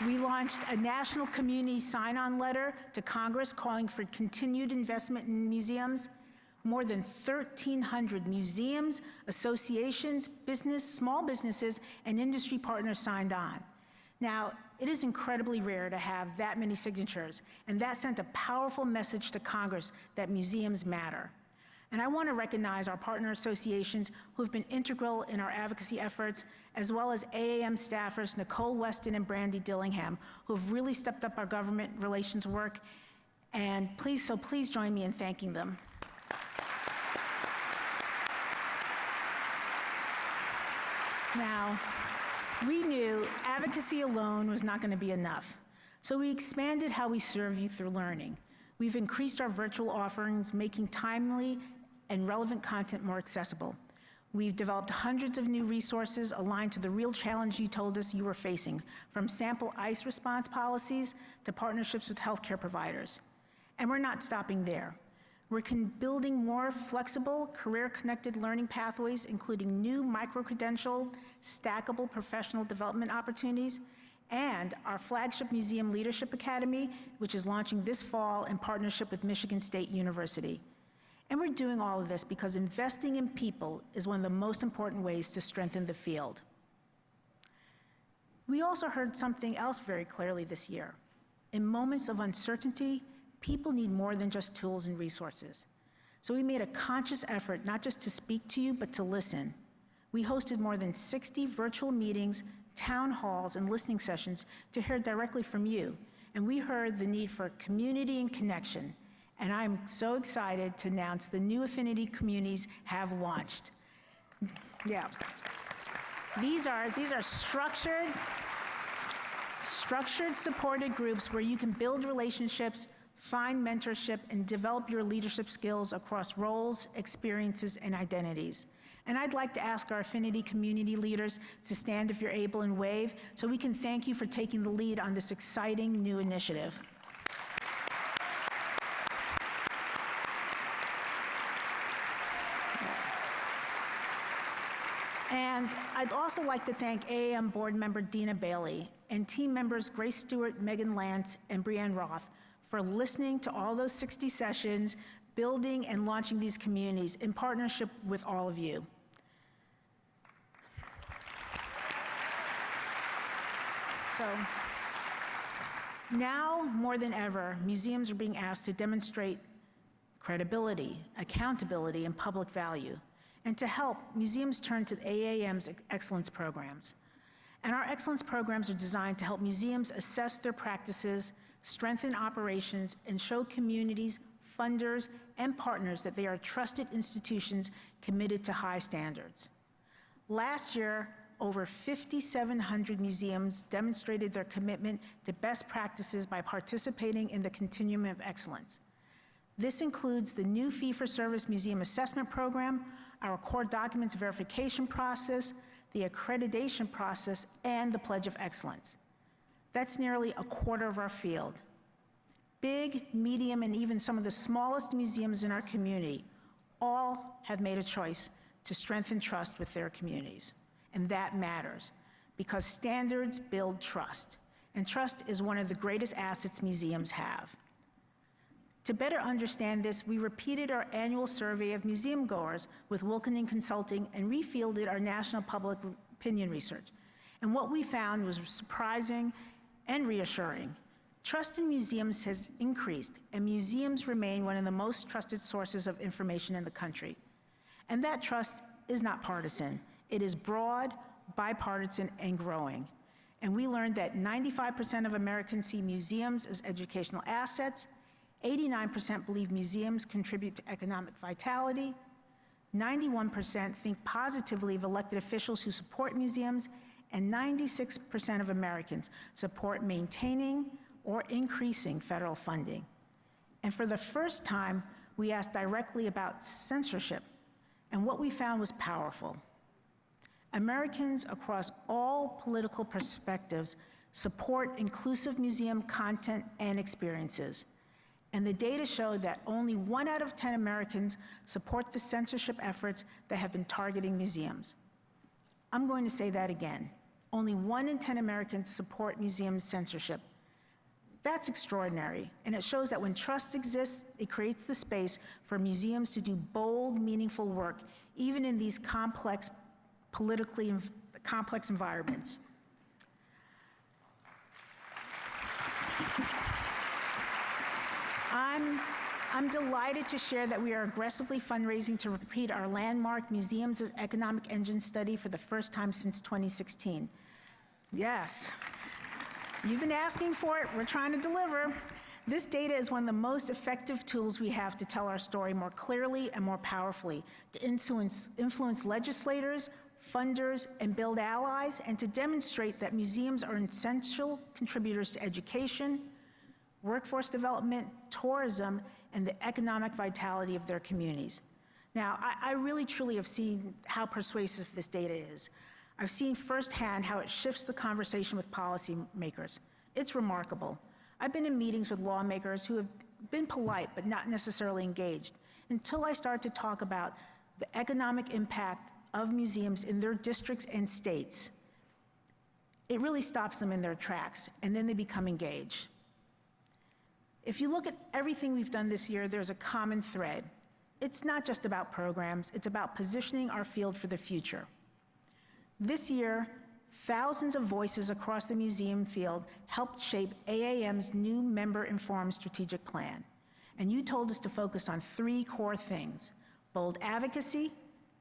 We launched a national community sign-on letter to Congress calling for continued investment in museums. More than 1,300 museums, associations, small businesses, and industry partners signed on. Now, it is incredibly rare to have that many signatures, and that sent a powerful message to Congress that museums matter. And I want to recognize our partner associations who have been integral in our advocacy efforts, as well as AAM staffers Nicole Weston and Brandy Dillingham, who have really stepped up our government relations work. And please join me in thanking them. Now, we knew advocacy alone was not going to be enough, so we expanded how we serve you through learning. We've increased our virtual offerings, making timely and relevant content more accessible. We've developed hundreds of new resources aligned to the real challenge you told us you were facing, from sample ICE response policies to partnerships with healthcare providers. And we're not stopping there. We're building more flexible, career-connected learning pathways, including new micro-credential, stackable professional development opportunities, and our flagship Museum Leadership Academy, which is launching this fall in partnership with Michigan State University. And we're doing all of this because investing in people is one of the most important ways to strengthen the field. We also heard something else very clearly this year. In moments of uncertainty, people need more than just tools and resources. So we made a conscious effort not just to speak to you, but to listen. We hosted more than 60 virtual meetings, town halls, and listening sessions to hear directly from you. And we heard the need for community and connection. And I'm so excited to announce the new affinity communities have launched. Yeah. These are structured, supported groups where you can build relationships, find mentorship, and develop your leadership skills across roles, experiences, and identities. And I'd like to ask our affinity community leaders to stand if you're able and wave so we can thank you for taking the lead on this exciting new initiative. And I'd also like to thank AAM board member Dina Bailey and team members Grace Stewart, Megan Lance, and Brianne Roth for listening to all those 60 sessions, building and launching these communities in partnership with all of you. So now more than ever, museums are being asked to demonstrate credibility, accountability, and public value. And to help, museums turn to AAM's excellence programs. And our excellence programs are designed to help museums assess their practices, strengthen operations, and show communities, funders, and partners that they are trusted institutions committed to high standards. Last year, over 5,700 museums demonstrated their commitment to best practices by participating in the Continuum of Excellence. This includes the new fee-for-service museum assessment program, our core documents verification process, the accreditation process, and the Pledge of Excellence. That's nearly a quarter of our field. Big, medium, and even some of the smallest museums in our community all have made a choice to strengthen trust with their communities. And that matters because standards build trust, and trust is one of the greatest assets museums have. To better understand this, we repeated our annual survey of museum goers with Wilkening Consulting and refielded our national public opinion research. And what we found was surprising and reassuring. Trust in museums has increased, and museums remain one of the most trusted sources of information in the country. And that trust is not partisan. It is broad, bipartisan, and growing. And we learned that 95% of Americans see museums as educational assets, 89% believe museums contribute to economic vitality, 91% think positively of elected officials who support museums, and 96% of Americans support maintaining or increasing federal funding. And for the first time, we asked directly about censorship, and what we found was powerful. Americans across all political perspectives support inclusive museum content and experiences. And the data showed that only 1 out of 10 Americans support the censorship efforts that have been targeting museums. I'm going to say that again. Only 1 in 10 Americans support museum censorship. That's extraordinary, and it shows that when trust exists, it creates the space for museums to do bold, meaningful work, even in these complex, politically complex environments. I'm delighted to share that we are aggressively fundraising to repeat our landmark Museums as Economic Engine study for the first time since 2016. Yes, you've been asking for it, we're trying to deliver. This data is one of the most effective tools we have to tell our story more clearly and more powerfully, to influence legislators, funders, and build allies, and to demonstrate that museums are essential contributors to education, workforce development, tourism, and the economic vitality of their communities. Now, I really truly have seen how persuasive this data is. I've seen firsthand how it shifts the conversation with policymakers. It's remarkable. I've been in meetings with lawmakers who have been polite but not necessarily engaged until I start to talk about the economic impact of museums in their districts and states. It really stops them in their tracks, and then they become engaged. If you look at everything we've done this year, there's a common thread. It's not just about programs, it's about positioning our field for the future. This year, thousands of voices across the museum field helped shape AAM's new member-informed strategic plan. And you told us to focus on 3 core things: bold advocacy,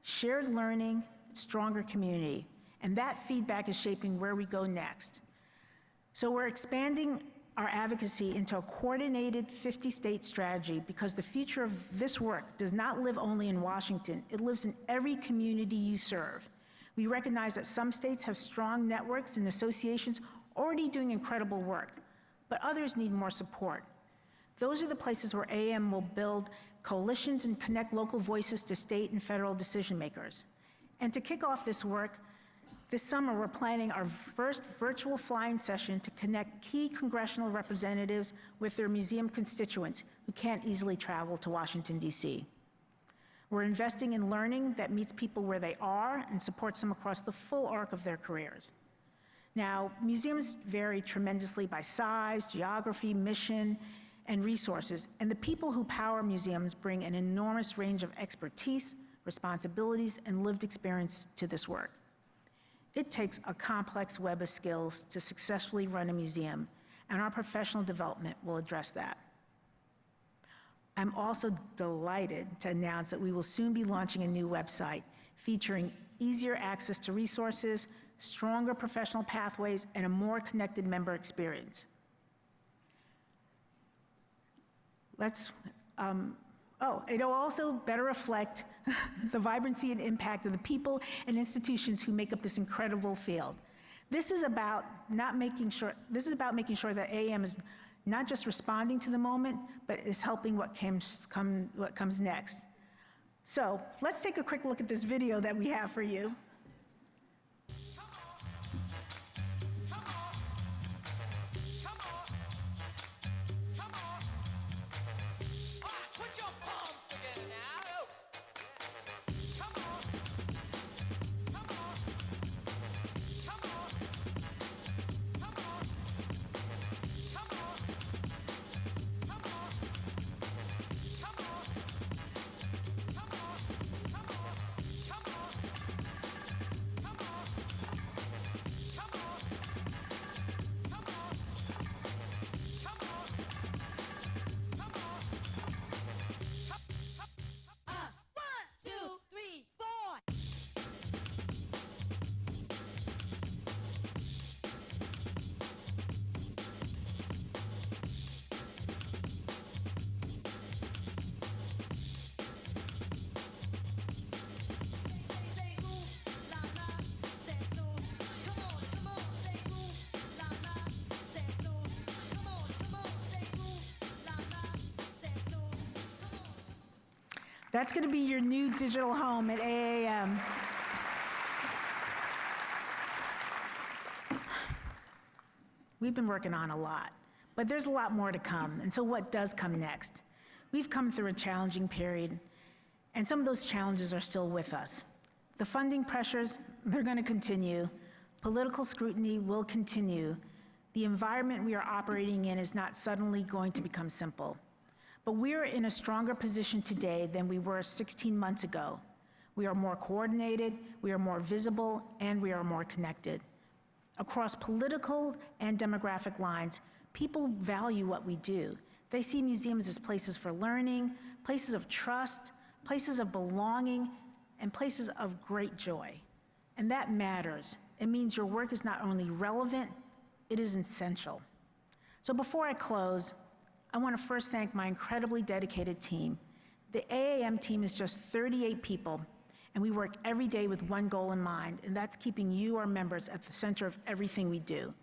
shared learning, stronger community. And that feedback is shaping where we go next. So we're expanding our advocacy into a coordinated 50-state strategy because the future of this work does not live only in Washington, it lives in every community you serve. We recognize that some states have strong networks and associations already doing incredible work, but others need more support. Those are the places where AAM will build coalitions and connect local voices to state and federal decision makers. And to kick off this work, this summer we're planning our first virtual flying session to connect key congressional representatives with their museum constituents who can't easily travel to Washington, D.C. We're investing in learning that meets people where they are and supports them across the full arc of their careers. Now, museums vary tremendously by size, geography, mission, and resources, and the people who power museums bring an enormous range of expertise, responsibilities, and lived experience to this work. It takes a complex web of skills to successfully run a museum, and our professional development will address that. I'm also delighted to announce that we will soon be launching a new website featuring easier access to resources, stronger professional pathways, and a more connected member experience. It'll also better reflect the vibrancy and impact of the people and institutions who make up this incredible field. This is about making sure that AAM is not just responding to the moment, but is helping what comes next. So let's take a quick look at this video that we have for you. That's going to be your new digital home at AAM. We've been working on a lot, but there's a lot more to come. And so what does come next? We've come through a challenging period, and some of those challenges are still with us. The funding pressures, they're going to continue. Political scrutiny will continue. The environment we are operating in is not suddenly going to become simple. But we are in a stronger position today than we were 16 months ago. We are more coordinated, we are more visible, and we are more connected. Across political and demographic lines, people value what we do. They see museums as places for learning, places of trust, places of belonging, and places of great joy. And that matters. It means your work is not only relevant, it is essential. So before I close, I want to first thank my incredibly dedicated team. The AAM team is just 38 people, and we work every day with one goal in mind, and that's keeping you, our members, at the center of everything we do.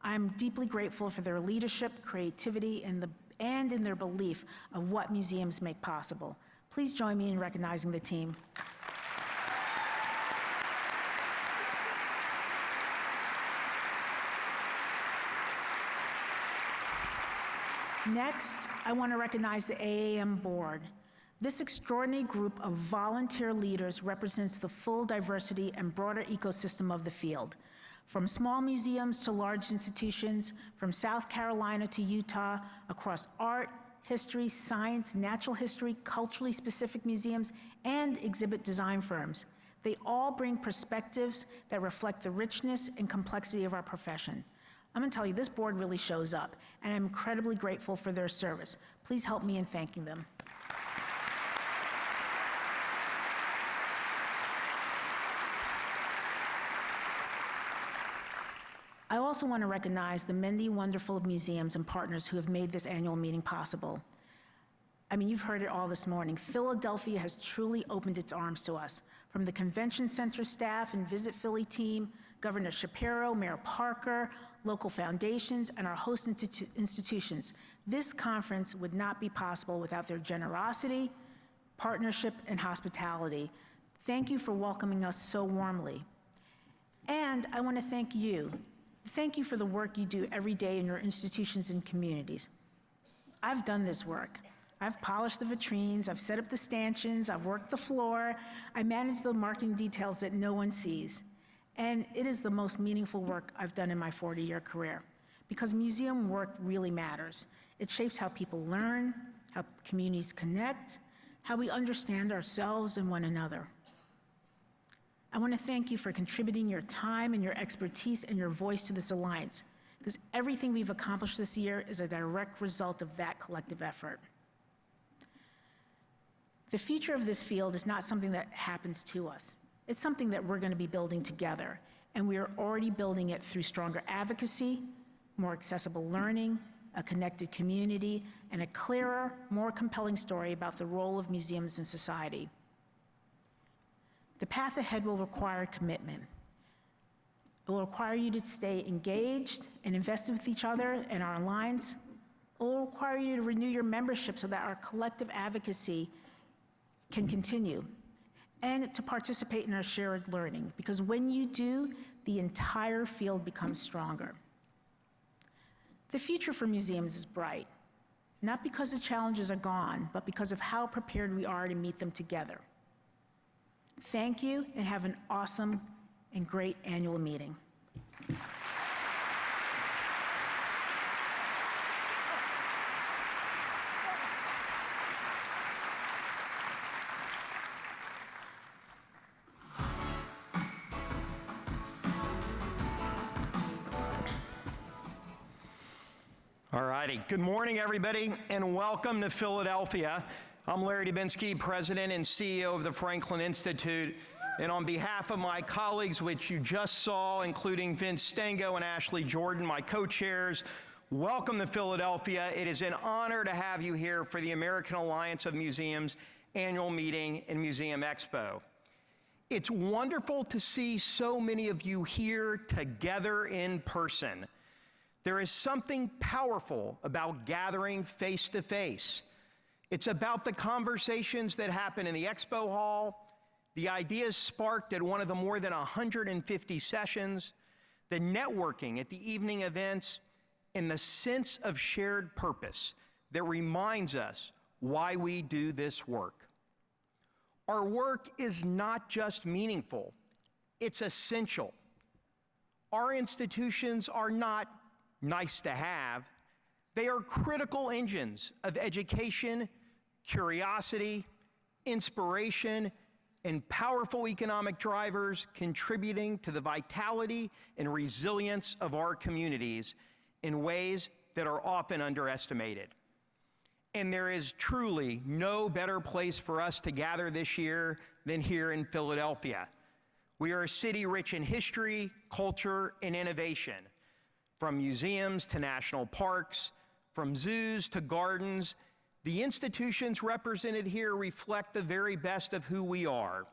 I'm deeply grateful for their leadership, creativity, and in their belief of what museums make possible. Please join me in recognizing the team. Next, I want to recognize the AAM board. This extraordinary group of volunteer leaders represents the full diversity and broader ecosystem of the field. From small museums to large institutions, from South Carolina to Utah, across art, history, science, natural history, culturally specific museums, and exhibit design firms. They all bring perspectives that reflect the richness and complexity of our profession. I'm going to tell you, this board really shows up, and I'm incredibly grateful for their service. Please help me in thanking them. I also want to recognize the many wonderful museums and partners who have made this annual meeting possible. I mean, you've heard it all this morning. Philadelphia has truly opened its arms to us. From the Convention Center staff and Visit Philly team, Governor Shapiro, Mayor Parker, local foundations, and our host institutions. This conference would not be possible without their generosity, partnership, and hospitality. Thank you for welcoming us so warmly. And I want to thank you. Thank you for the work you do every day in your institutions and communities. I've done this work. I've polished the vitrines, I've set up the stanchions, I've worked the floor, I manage the marketing details that no one sees. And it is the most meaningful work I've done in my 40-year career, because museum work really matters. It shapes how people learn, how communities connect, how we understand ourselves and one another. I want to thank you for contributing your time and your expertise and your voice to this alliance, because everything we've accomplished this year is a direct result of that collective effort. The future of this field is not something that happens to us. It's something that we're going to be building together, and we are already building it through stronger advocacy, more accessible learning, a connected community, and a clearer, more compelling story about the role of museums in society. The path ahead will require commitment. It will require you to stay engaged and invested with each other and our alliance. It will require you to renew your membership so that our collective advocacy can continue, and to participate in our shared learning, because when you do, the entire field becomes stronger. The future for museums is bright, not because the challenges are gone, but because of how prepared we are to meet them together. Thank you, and have an awesome and great annual meeting. All righty. Good morning, everybody, and welcome to Philadelphia. I'm Larry Dubinski, President and CEO of the Franklin Institute, and on behalf of my colleagues, which you just saw, including Vince Stango and Ashley Jordan, my co-chairs, welcome to Philadelphia. It is an honor to have you here for the American Alliance of Museums annual meeting and MuseumExpo. It's wonderful to see so many of you here together in person. There is something powerful about gathering face to face. It's about the conversations that happen in the expo hall, the ideas sparked at one of the more than 150 sessions, the networking at the evening events, and the sense of shared purpose that reminds us why we do this work. Our work is not just meaningful, it's essential. Our institutions are not nice to have, they are critical engines of education, curiosity, inspiration, and powerful economic drivers contributing to the vitality and resilience of our communities in ways that are often underestimated. And there is truly no better place for us to gather this year than here in Philadelphia. We are a city rich in history, culture, and innovation. From museums to national parks, from zoos to gardens, the institutions represented here reflect the very best of who we are.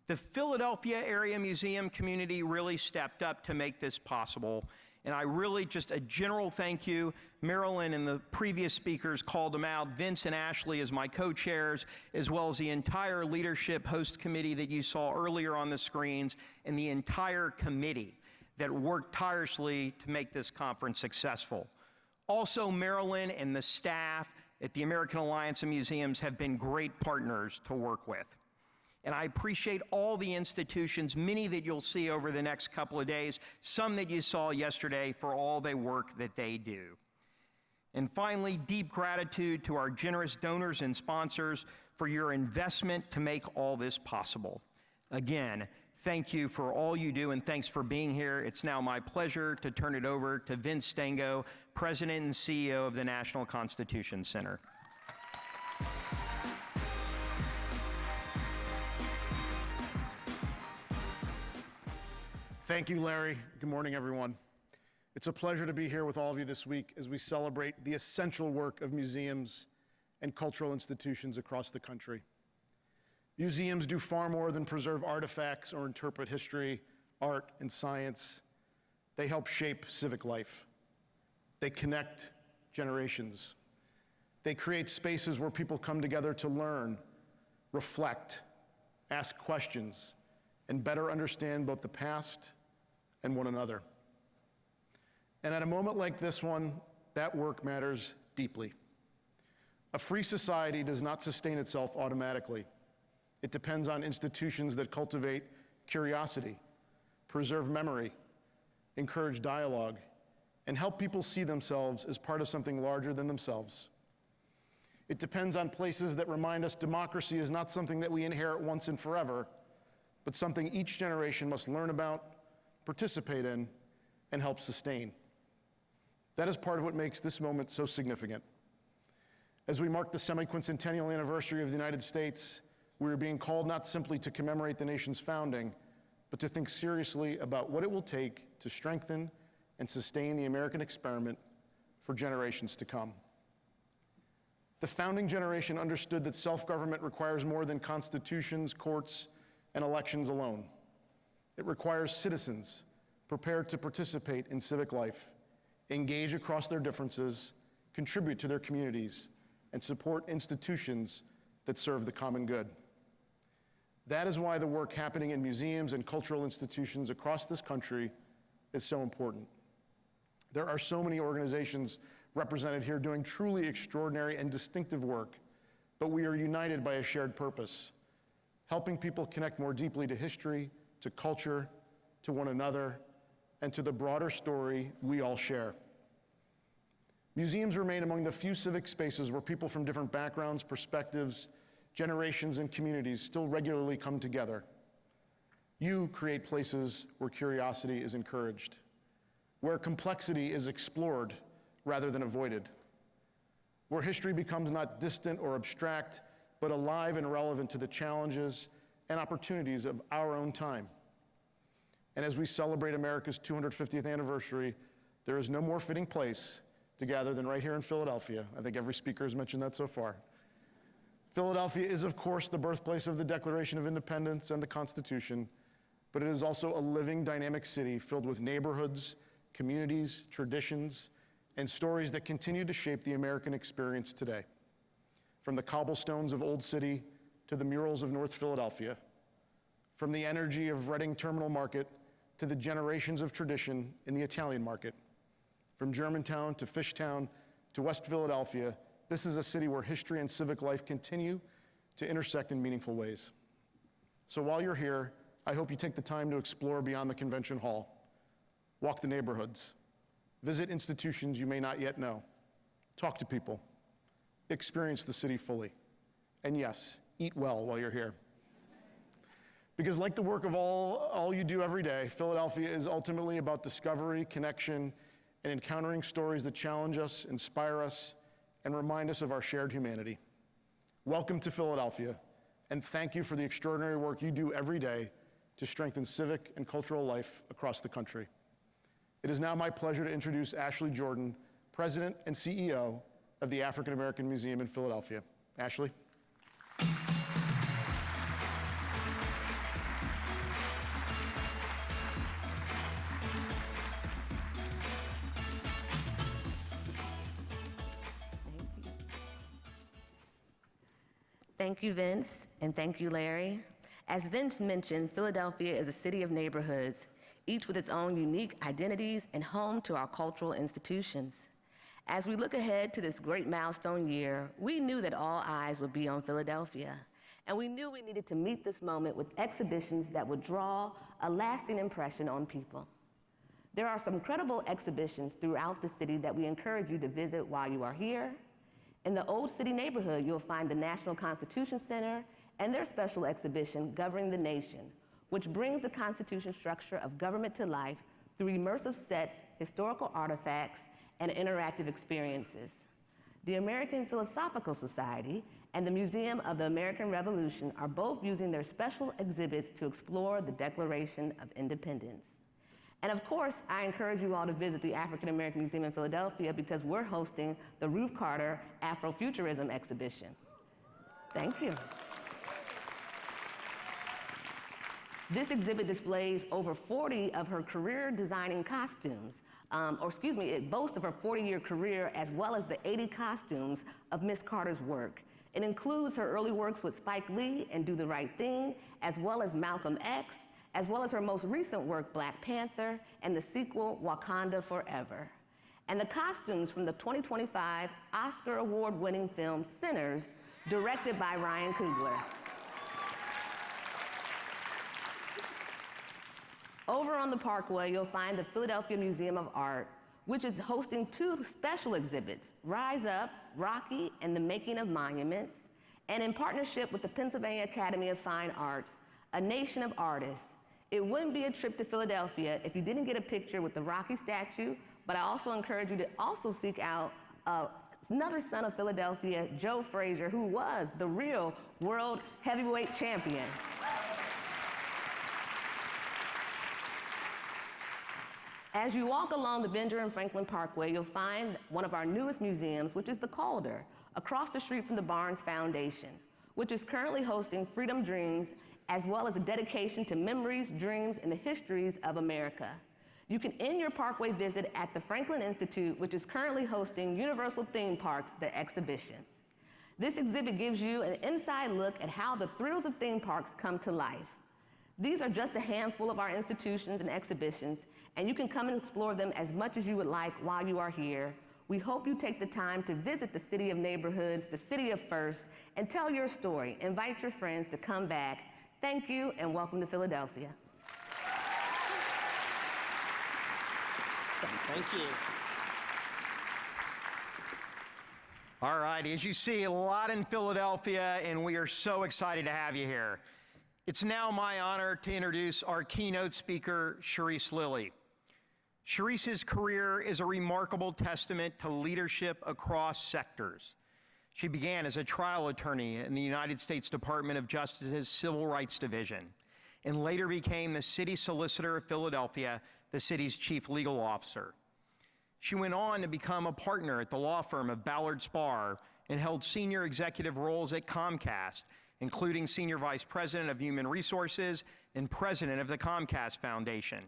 The Philadelphia area museum community really stepped up to make this possible, and I really just a general thank you. Marilyn and the previous speakers called them out, Vince and Ashley as my co-chairs, as well as the entire leadership host committee that you saw earlier on the screens, and the entire committee that worked tirelessly to make this conference successful. Also, Marilyn and the staff at the American Alliance of Museums have been great partners to work with. And I appreciate all the institutions, many that you'll see over the next couple of days, some that you saw yesterday, for all the work that they do. And finally, deep gratitude to our generous donors and sponsors for your investment to make all this possible. Again, thank you for all you do, and thanks for being here. It's now my pleasure to turn it over to Vince Stango, President and CEO of the National Constitution Center. Thank you, Larry. Good morning, everyone. It's a pleasure to be here with all of you this week as we celebrate the essential work of museums and cultural institutions across the country. Museums do far more than preserve artifacts or interpret history, art, and science. They help shape civic life. They connect generations. They create spaces where people come together to learn, reflect, ask questions, and better understand both the past and one another. And at a moment like this one, that work matters deeply. A free society does not sustain itself automatically. It depends on institutions that cultivate curiosity, preserve memory, encourage dialogue, and help people see themselves as part of something larger than themselves. It depends on places that remind us democracy is not something that we inherit once and forever, but something each generation must learn about, participate in, and help sustain. That is part of what makes this moment so significant. As we mark the semi-quincentennial anniversary of the United States, we are being called not simply to commemorate the nation's founding, but to think seriously about what it will take to strengthen and sustain the American experiment for generations to come. The founding generation understood that self-government requires more than constitutions, courts, and elections alone. It requires citizens prepared to participate in civic life, engage across their differences, contribute to their communities, and support institutions that serve the common good. That is why the work happening in museums and cultural institutions across this country is so important. There are so many organizations represented here doing truly extraordinary and distinctive work, but we are united by a shared purpose, helping people connect more deeply to history, to culture, to one another, and to the broader story we all share. Museums remain among the few civic spaces where people from different backgrounds, perspectives, generations, and communities still regularly come together. You create places where curiosity is encouraged, where complexity is explored rather than avoided, where history becomes not distant or abstract, but alive and relevant to the challenges and opportunities of our own time. And as we celebrate America's 250th anniversary, there is no more fitting place to gather than right here in Philadelphia. I think every speaker has mentioned that so far. Philadelphia is, of course, the birthplace of the Declaration of Independence and the Constitution, but it is also a living, dynamic city filled with neighborhoods, communities, traditions, and stories that continue to shape the American experience today. from the cobblestones of Old City to the murals of North Philadelphia, from the energy of Reading Terminal Market to the generations of tradition in the Italian market, from Germantown to Fishtown to West Philadelphia, this is a city where history and civic life continue to intersect in meaningful ways. So while you're here, I hope you take the time to explore beyond the convention hall, walk the neighborhoods, visit institutions you may not yet know, talk to people, experience the city fully, and yes, eat well while you're here. Because like the work of all you do every day, Philadelphia is ultimately about discovery, connection, and encountering stories that challenge us, inspire us, and remind us of our shared humanity. Welcome to Philadelphia, and thank you for the extraordinary work you do every day to strengthen civic and cultural life across the country. It is now my pleasure to introduce Ashley Jordan, President and CEO of the African American Museum in Philadelphia. Ashley. Thank you, Vince, and thank you, Larry. As Vince mentioned, Philadelphia is a city of neighborhoods, each with its own unique identities and home to our cultural institutions. As we look ahead to this great milestone year, we knew that all eyes would be on Philadelphia, and we knew we needed to meet this moment with exhibitions that would draw a lasting impression on people. There are some credible exhibitions throughout the city that we encourage you to visit while you are here. In the Old City neighborhood, you'll find the National Constitution Center and their special exhibition, Governing the Nation, which brings the Constitution structure of government to life through immersive sets, historical artifacts, and interactive experiences. The American Philosophical Society and the Museum of the American Revolution are both using their special exhibits to explore the Declaration of Independence. And of course, I encourage you all to visit the African American Museum in Philadelphia because we're hosting the Ruth Carter Afrofuturism exhibition. Thank you. This exhibit displays over 40 of her career designing costumes, it boasts of her 40-year career as well as the 80 costumes of Miss Carter's work. It includes her early works with Spike Lee and Do the Right Thing, as well as Malcolm X, as well as her most recent work, Black Panther, and the sequel, Wakanda Forever. And the costumes from the 2025 Oscar award-winning film Sinners, directed by Ryan Coogler. Over on the Parkway, you'll find the Philadelphia Museum of Art, which is hosting two special exhibits, Rise Up, Rocky, and the Making of Monuments, and in partnership with the Pennsylvania Academy of Fine Arts, A Nation of Artists. It wouldn't be a trip to Philadelphia if you didn't get a picture with the Rocky statue, but I also encourage you to also seek out another son of Philadelphia, Joe Frazier, who was the real world heavyweight champion. As you walk along the Benjamin Franklin Parkway, you'll find one of our newest museums, which is the Calder, across the street from the Barnes Foundation, which is currently hosting Freedom Dreams, as well as a dedication to memories, dreams, and the histories of America. You can end your Parkway visit at the Franklin Institute, which is currently hosting Universal Theme Parks, the exhibition. This exhibit gives you an inside look at how the thrills of theme parks come to life. These are just a handful of our institutions and exhibitions, and you can come and explore them as much as you would like while you are here. We hope you take the time to visit the city of neighborhoods, the city of firsts, and tell your story. Invite your friends to come back. Thank you, and welcome to Philadelphia. Thank you. All right, as you see, a lot in Philadelphia, and we are so excited to have you here. It's now my honor to introduce our keynote speaker, Charisse Lillie. Charisse's career is a remarkable testament to leadership across sectors. She began as a trial attorney in the United States Department of Justice's Civil Rights Division, and later became the City Solicitor of Philadelphia, the city's chief legal officer. She went on to become a partner at the law firm of Ballard Spahr and held senior executive roles at Comcast, including Senior Vice President of Human Resources and President of the Comcast Foundation.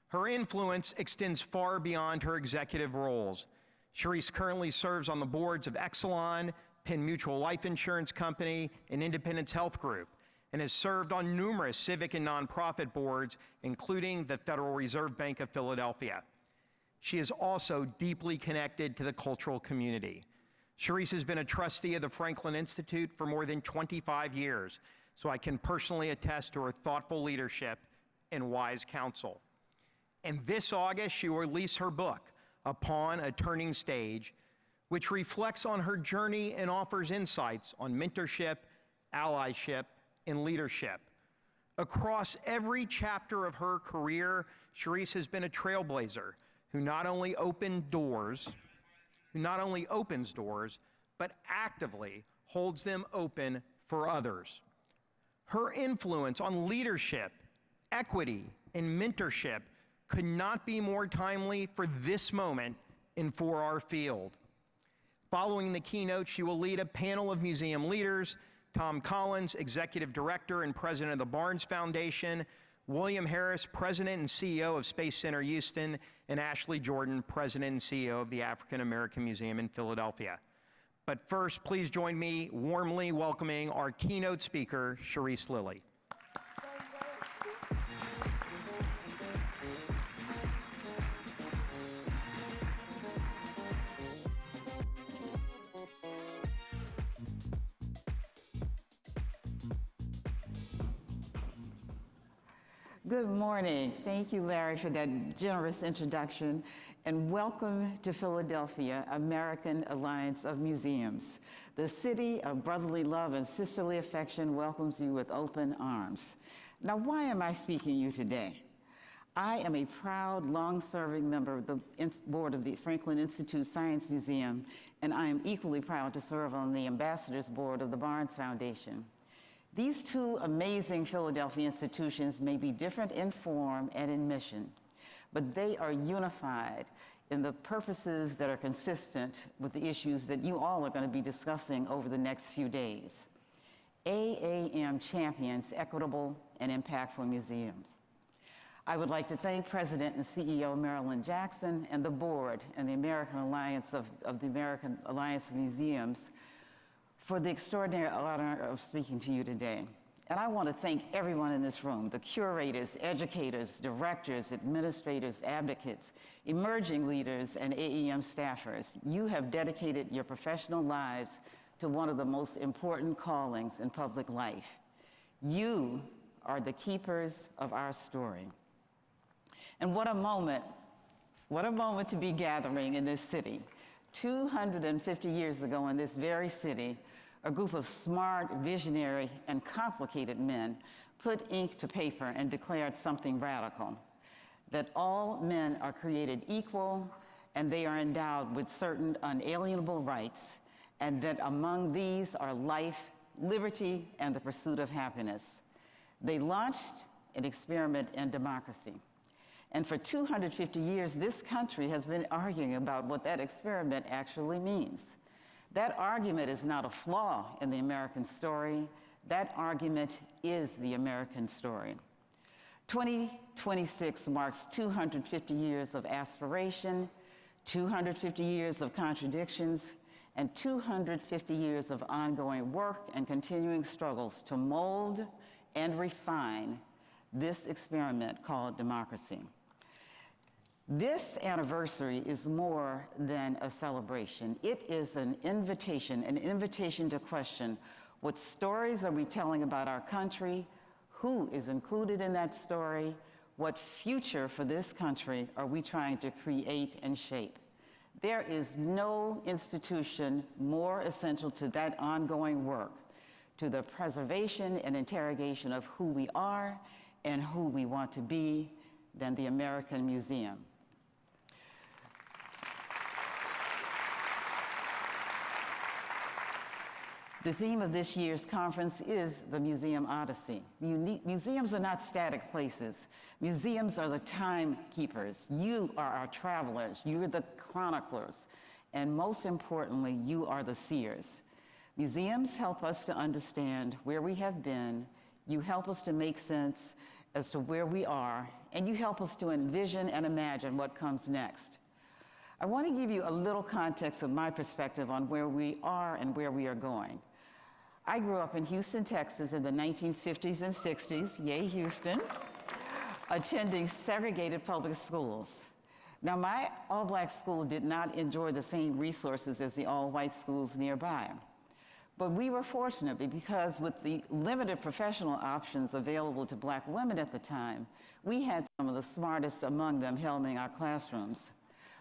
Her influence extends far beyond her executive roles. Charisse currently serves on the boards of Exelon, Penn Mutual Life Insurance Company, and Independence Health Group, and has served on numerous civic and nonprofit boards, including the Federal Reserve Bank of Philadelphia. She is also deeply connected to the cultural community. Charisse has been a trustee of the Franklin Institute for more than 25 years, so I can personally attest to her thoughtful leadership and wise counsel. And this August, she will release her book, Upon a Turning Stage, which reflects on her journey and offers insights on mentorship, allyship, and leadership. Across every chapter of her career, Charisse has been a trailblazer who not only opens doors, but actively holds them open for others. Her influence on leadership, equity, and mentorship could not be more timely for this moment and for our field. Following the keynote, she will lead a panel of museum leaders: Thom Collins, Executive Director and President of the Barnes Foundation; William Harris, President and CEO of Space Center Houston; and Ashley Jordan, President and CEO of the African American Museum in Philadelphia. But first, please join me warmly welcoming our keynote speaker, Charisse Lillie. Good morning. Thank you, Larry, for that generous introduction, and welcome to Philadelphia, American Alliance of Museums. The city of brotherly love and sisterly affection welcomes you with open arms. Now, why am I speaking to you today? I am a proud, long-serving member of the board of the Franklin Institute Science Museum, and I am equally proud to serve on the ambassadors board of the Barnes Foundation. These two amazing Philadelphia institutions may be different in form and in mission, but they are unified in the purposes that are consistent with the issues that you all are going to be discussing over the next few days. AAM champions equitable and impactful museums. I would like to thank President and CEO Marilyn Jackson and the board and the American Alliance of Museums for the extraordinary honor of speaking to you today. And I want to thank everyone in this room, the curators, educators, directors, administrators, advocates, emerging leaders, and AAM staffers. You have dedicated your professional lives to one of the most important callings in public life. You are the keepers of our story. And what a moment to be gathering in this city. 250 years ago in this very city, a group of smart, visionary, and complicated men put ink to paper and declared something radical: that all men are created equal and they are endowed with certain unalienable rights, and that among these are life, liberty, and the pursuit of happiness. They launched an experiment in democracy. And for 250 years, this country has been arguing about what that experiment actually means. That argument is not a flaw in the American story. That argument is the American story. 2026 marks 250 years of aspiration, 250 years of contradictions, and 250 years of ongoing work and continuing struggles to mold and refine this experiment called democracy. This anniversary is more than a celebration. It is an invitation to question: what stories are we telling about our country? Who is included in that story? What future for this country are we trying to create and shape? There is no institution more essential to that ongoing work, to the preservation and interrogation of who we are and who we want to be, than the American Museum. The theme of this year's conference is the Museum Odyssey. Museums are not static places. Museums are the timekeepers. You are our travelers. You're the chroniclers. And most importantly, you are the seers. Museums help us to understand where we have been. You help us to make sense as to where we are, and you help us to envision and imagine what comes next. I want to give you a little context of my perspective on where we are and where we are going. I grew up in Houston, Texas in the 1950s and 60s, yay Houston, attending segregated public schools. Now, my all-black school did not enjoy the same resources as the all-white schools nearby. But we were fortunate because with the limited professional options available to black women at the time, we had some of the smartest among them helming our classrooms.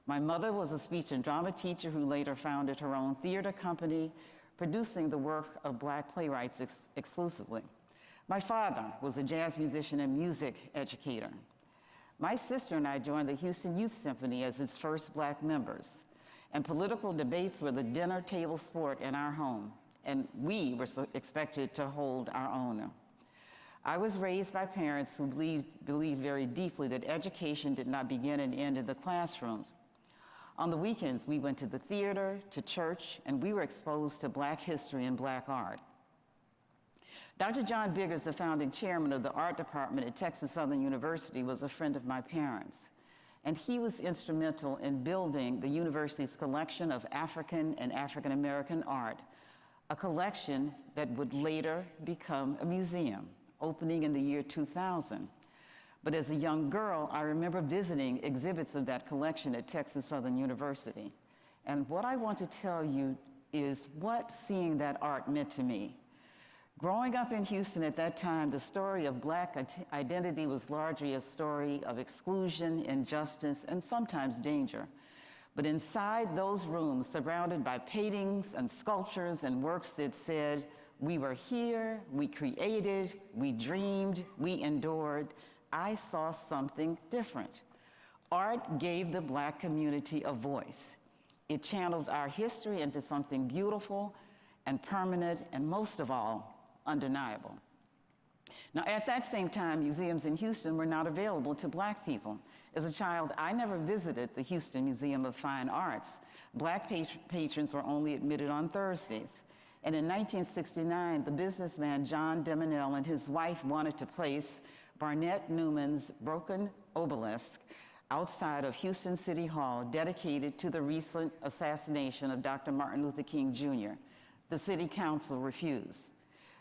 My mother was a speech and drama teacher who later founded her own theater company, producing the work of black playwrights exclusively. My father was a jazz musician and music educator. My sister and I joined the Houston Youth Symphony as its first black members, and political debates were the dinner table sport in our home, and we were expected to hold our own. I was raised by parents who believed very deeply that education did not begin and end in the classrooms. On the weekends, we went to the theater, to church, and we were exposed to black history and black art. Dr. John Biggers, the founding chairman of the art department at Texas Southern University, was a friend of my parents. And he was instrumental in building the university's collection of African and African American art, a collection that would later become a museum, opening in the year 2000. But as a young girl, I remember visiting exhibits of that collection at Texas Southern University. And what I want to tell you is what seeing that art meant to me. Growing up in Houston at that time, the story of black identity was largely a story of exclusion, injustice, and sometimes danger. But inside those rooms, surrounded by paintings and sculptures and works that said, we were here, we created, we dreamed, we endured, I saw something different. Art gave the black community a voice. It channeled our history into something beautiful and permanent, and most of all, undeniable. Now, at that same time, museums in Houston were not available to black people. As a child, I never visited the Houston Museum of Fine Arts. Black patrons were only admitted on Thursdays. And in 1969, the businessman John Demonell and his wife wanted to place Barnett Newman's broken obelisk outside of Houston City Hall, dedicated to the recent assassination of Dr. Martin Luther King Jr. The city council refused.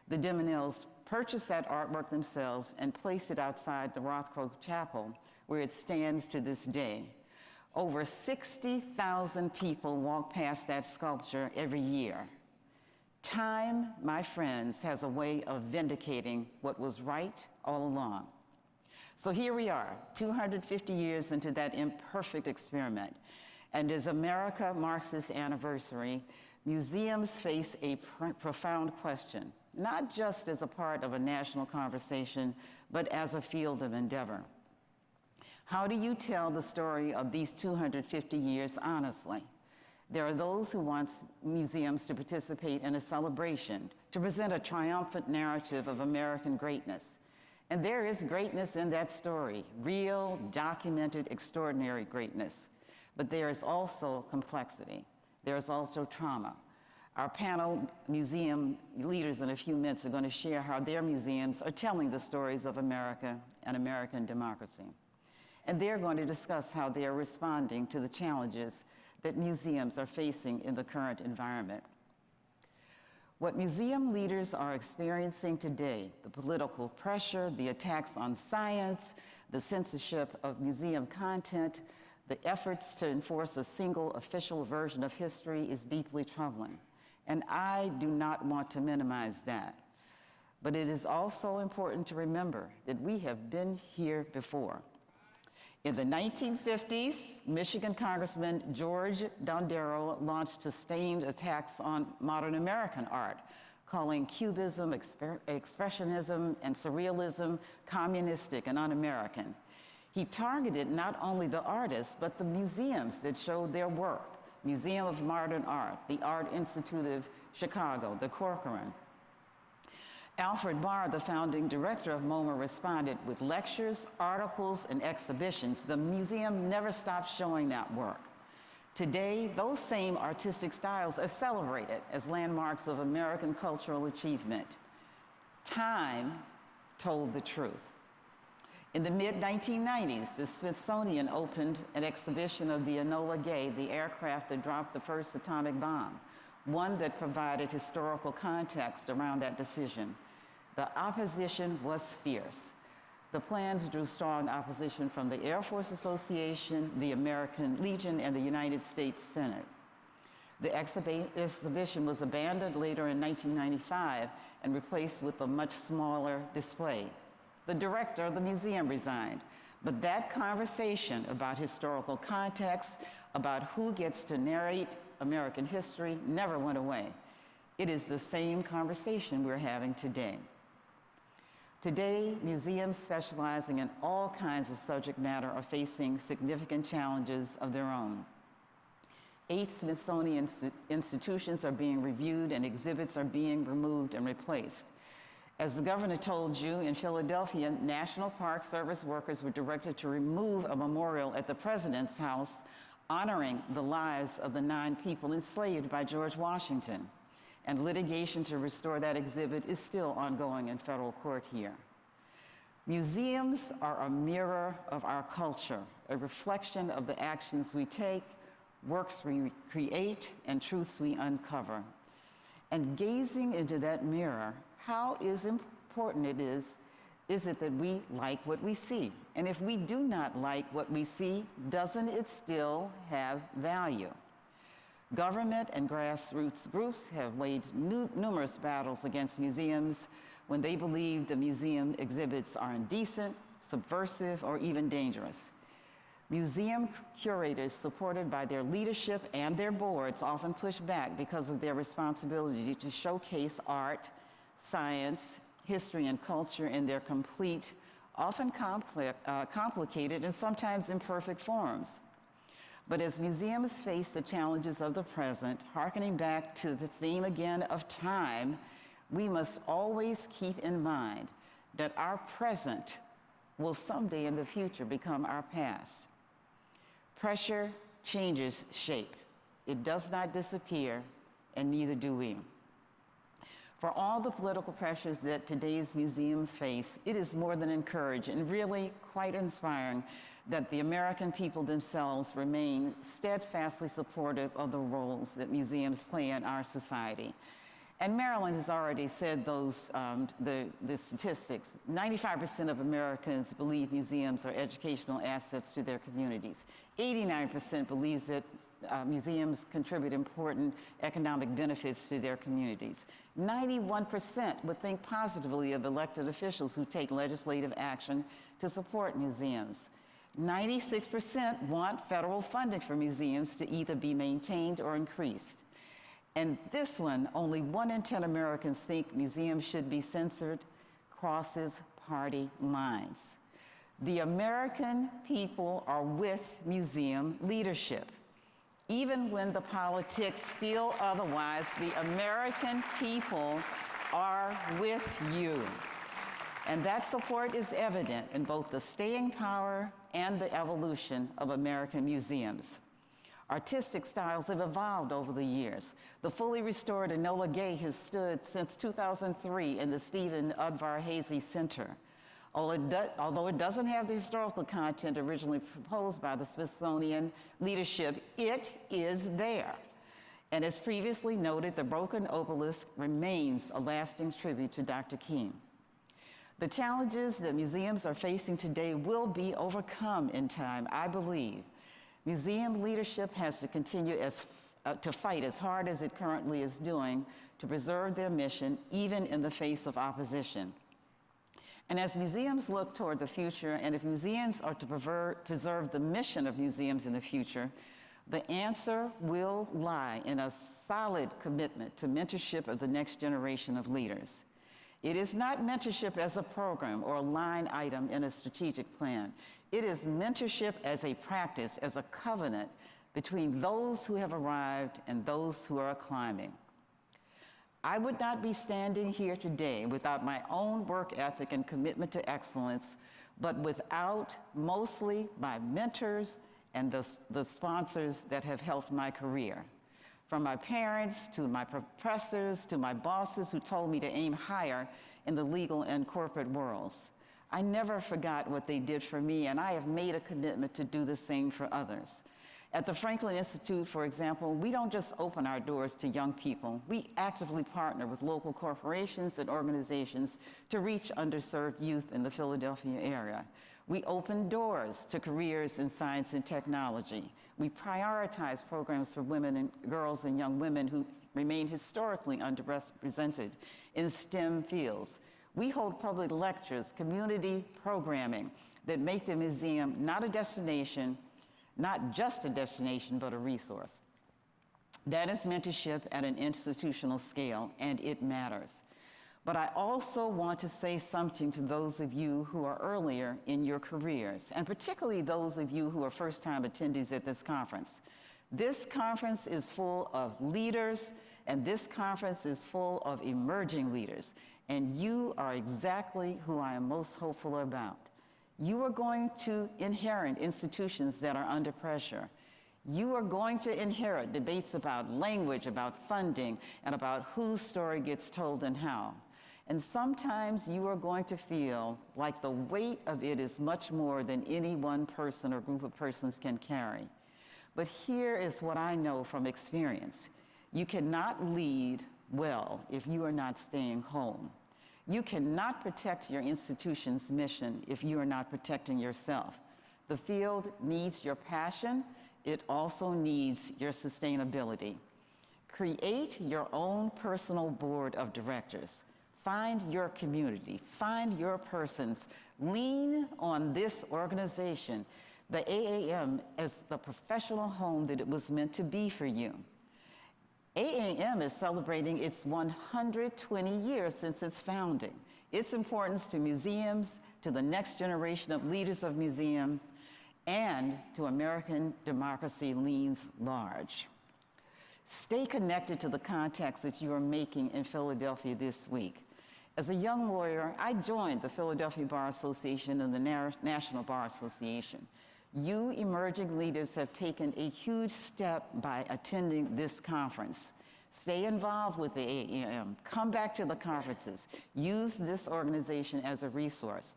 The Demonells purchased that artwork themselves and placed it outside the Rothko Chapel, where it stands to this day. Over 60,000 people walk past that sculpture every year. Time, my friends, has a way of vindicating what was right all along. So here we are, 250 years into that imperfect experiment. And as America marks this anniversary, museums face a profound question, not just as a part of a national conversation, but as a field of endeavor. How do you tell the story of these 250 years honestly? There are those who want museums to participate in a celebration, to present a triumphant narrative of American greatness. And there is greatness in that story, real, documented, extraordinary greatness. But there is also complexity. There is also trauma. Our panel museum leaders in a few minutes are going to share how their museums are telling the stories of America and American democracy. And they're going to discuss how they are responding to the challenges that museums are facing in the current environment. What museum leaders are experiencing today, the political pressure, the attacks on science, the censorship of museum content, the efforts to enforce a single official version of history is deeply troubling. And I do not want to minimize that. But it is also important to remember that we have been here before. In the 1950s, Michigan Congressman George Dondero launched sustained attacks on modern American art, calling Cubism, Expressionism, and Surrealism communistic and un-American. He targeted not only the artists, but the museums that showed their work. Museum of Modern Art, the Art Institute of Chicago, the Corcoran. Alfred Barr, the founding director of MoMA, responded with lectures, articles, and exhibitions. The museum never stopped showing that work. Today, those same artistic styles are celebrated as landmarks of American cultural achievement. Time told the truth. In the mid-1990s, the Smithsonian opened an exhibition of the Enola Gay, the aircraft that dropped the first atomic bomb, one that provided historical context around that decision. The opposition was fierce. The plans drew strong opposition from the Air Force Association, the American Legion, and the United States Senate. The exhibition was abandoned later in 1995 and replaced with a much smaller display. The director of the museum resigned, but that conversation about historical context, about who gets to narrate American history, never went away. It is the same conversation we're having today. Today, museums specializing in all kinds of subject matter are facing significant challenges of their own. 8 Smithsonian institutions are being reviewed and exhibits are being removed and replaced. As the governor told you, in Philadelphia, National Park Service workers were directed to remove a memorial at the President's house honoring the lives of the 9 people enslaved by George Washington. And litigation to restore that exhibit is still ongoing in federal court here. Museums are a mirror of our culture, a reflection of the actions we take, works we create, and truths we uncover. And gazing into that mirror, how important it is it that we like what we see? And if we do not like what we see, doesn't it still have value? Government and grassroots groups have waged numerous battles against museums when they believe the museum exhibits are indecent, subversive, or even dangerous. Museum curators, supported by their leadership and their boards, often push back because of their responsibility to showcase art, science, history, and culture in their complete, often complicated, and sometimes imperfect forms. But as museums face the challenges of the present, hearkening back to the theme again of time, we must always keep in mind that our present will someday in the future become our past. Pressure changes shape. It does not disappear, and neither do we. For all the political pressures that today's museums face, it is more than encouraging and really quite inspiring that the American people themselves remain steadfastly supportive of the roles that museums play in our society. And Marilyn has already said the statistics. 95% of Americans believe museums are educational assets to their communities. 89% believes that museums contribute important economic benefits to their communities. 91% would think positively of elected officials who take legislative action to support museums. 96% want federal funding for museums to either be maintained or increased. And this one, only 1 in 10 Americans think museums should be censored, crosses party lines. The American people are with museum leadership. Even when the politics feel otherwise, the American people are with you. And that support is evident in both the staying power and the evolution of American museums. Artistic styles have evolved over the years. The fully restored Enola Gay has stood since 2003 in the Stephen Udvar-Hazy Center. Although it doesn't have the historical content originally proposed by the Smithsonian leadership, it is there. And as previously noted, the broken obelisk remains a lasting tribute to Dr. King. The challenges that museums are facing today will be overcome in time, I believe. Museum leadership has to continue to fight as hard as it currently is doing to preserve their mission, even in the face of opposition. And as museums look toward the future, and if museums are to preserve the mission of museums in the future, the answer will lie in a solid commitment to mentorship of the next generation of leaders. It is not mentorship as a program or a line item in a strategic plan. It is mentorship as a practice, as a covenant between those who have arrived and those who are climbing. I would not be standing here today without my own work ethic and commitment to excellence, but without mostly my mentors and the sponsors that have helped my career. From my parents, to my professors, to my bosses who told me to aim higher in the legal and corporate worlds. I never forgot what they did for me, and I have made a commitment to do the same for others. At the Franklin Institute, for example, we don't just open our doors to young people. We actively partner with local corporations and organizations to reach underserved youth in the Philadelphia area. We open doors to careers in science and technology. We prioritize programs for women and girls and young women who remain historically underrepresented in STEM fields. We hold public lectures, community programming that make the museum not a destination, not just a destination, but a resource. That is mentorship at an institutional scale, and it matters. But I also want to say something to those of you who are earlier in your careers, and particularly those of you who are first-time attendees at this conference. This conference is full of leaders, and this conference is full of emerging leaders, and you are exactly who I am most hopeful about. You are going to inherit institutions that are under pressure. You are going to inherit debates about language, about funding, and about whose story gets told and how. And sometimes you are going to feel like the weight of it is much more than any one person or group of persons can carry. But here is what I know from experience. You cannot lead well if you are not staying home. You cannot protect your institution's mission if you are not protecting yourself. The field needs your passion. It also needs your sustainability. Create your own personal board of directors. Find your community. Find your persons. Lean on this organization, the AAM, as the professional home that it was meant to be for you. AAM is celebrating its 120 years since its founding. Its importance to museums, to the next generation of leaders of museums, and to American democracy leans large. Stay connected to the contacts that you are making in Philadelphia this week. As a young lawyer, I joined the Philadelphia Bar Association and the National Bar Association. You emerging leaders have taken a huge step by attending this conference. Stay involved with the AAM. Come back to the conferences. Use this organization as a resource.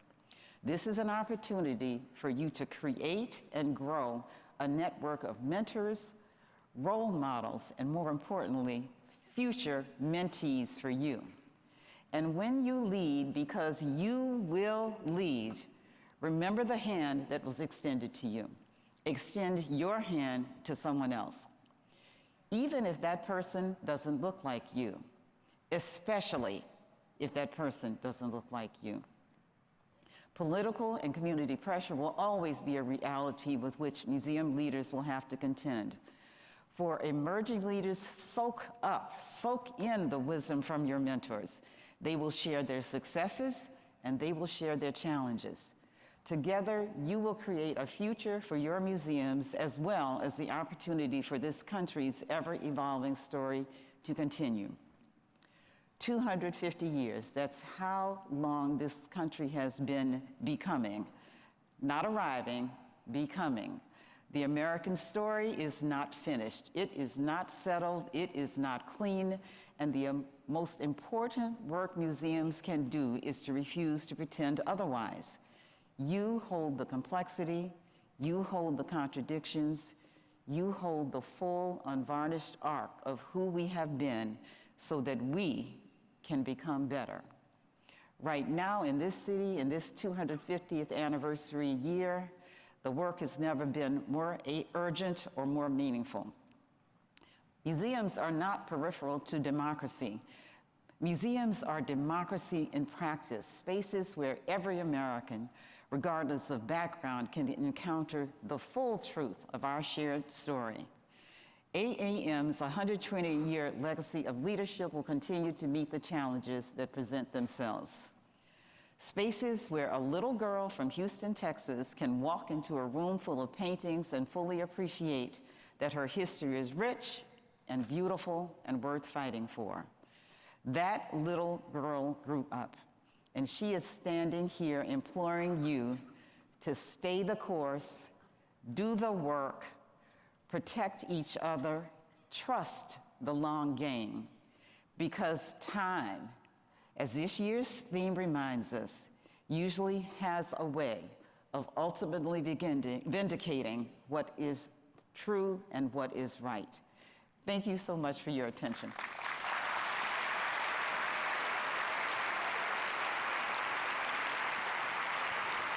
This is an opportunity for you to create and grow a network of mentors, role models, and more importantly, future mentees for you. And when you lead, because you will lead, remember the hand that was extended to you. Extend your hand to someone else, even if that person doesn't look like you, especially if that person doesn't look like you. Political and community pressure will always be a reality with which museum leaders will have to contend. For emerging leaders, soak in the wisdom from your mentors. They will share their successes and they will share their challenges. Together, you will create a future for your museums as well as the opportunity for this country's ever-evolving story to continue. 250 years, that's how long this country has been becoming. Not arriving, becoming. The American story is not finished. It is not settled, it is not clean, and the most important work museums can do is to refuse to pretend otherwise. You hold the complexity, you hold the contradictions, you hold the full, unvarnished arc of who we have been so that we can become better. Right now in this city, in this 250th anniversary year, the work has never been more urgent or more meaningful. Museums are not peripheral to democracy. Museums are democracy in practice, spaces where every American, regardless of background, can encounter the full truth of our shared story. AAM's 120-year legacy of leadership will continue to meet the challenges that present themselves. Spaces where a little girl from Houston, Texas can walk into a room full of paintings and fully appreciate that her history is rich and beautiful and worth fighting for. That little girl grew up, and she is standing here imploring you to stay the course, do the work, protect each other, trust the long game, because time, as this year's theme reminds us, usually has a way of ultimately vindicating what is true and what is right. Thank you so much for your attention.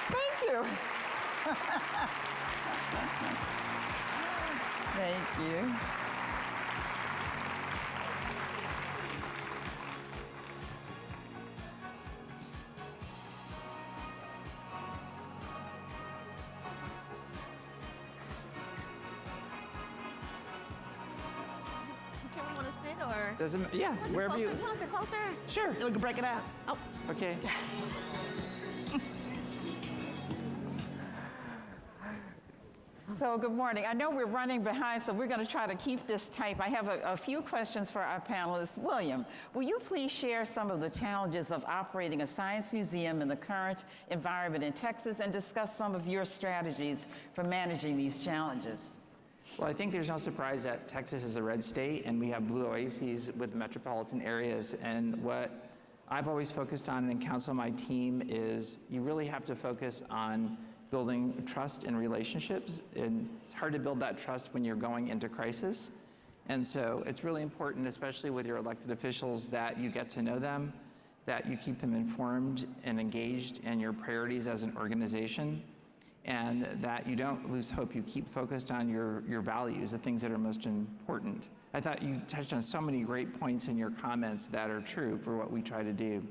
Thank you. Thank you. Doesn't, yeah, wherever you. You want to sit closer? Sure. We can break it out. Oh. Okay. So good morning. I know we're running behind, so we're going to try to keep this tight. I have a few questions for our panelists. William, will you please share some of the challenges of operating a science museum in the current environment in Texas and discuss some of your strategies for managing these challenges? Well, I think there's no surprise that Texas is a red state and we have blue oases with the metropolitan areas. And what I've always focused on and counsel my team is you really have to focus on building trust and relationships. And it's hard to build that trust when you're going into crisis. And so it's really important, especially with your elected officials, that you get to know them, that you keep them informed and engaged in your priorities as an organization, and that you don't lose hope. You keep focused on your values, the things that are most important. I thought you touched on so many great points in your comments that are true for what we try to do.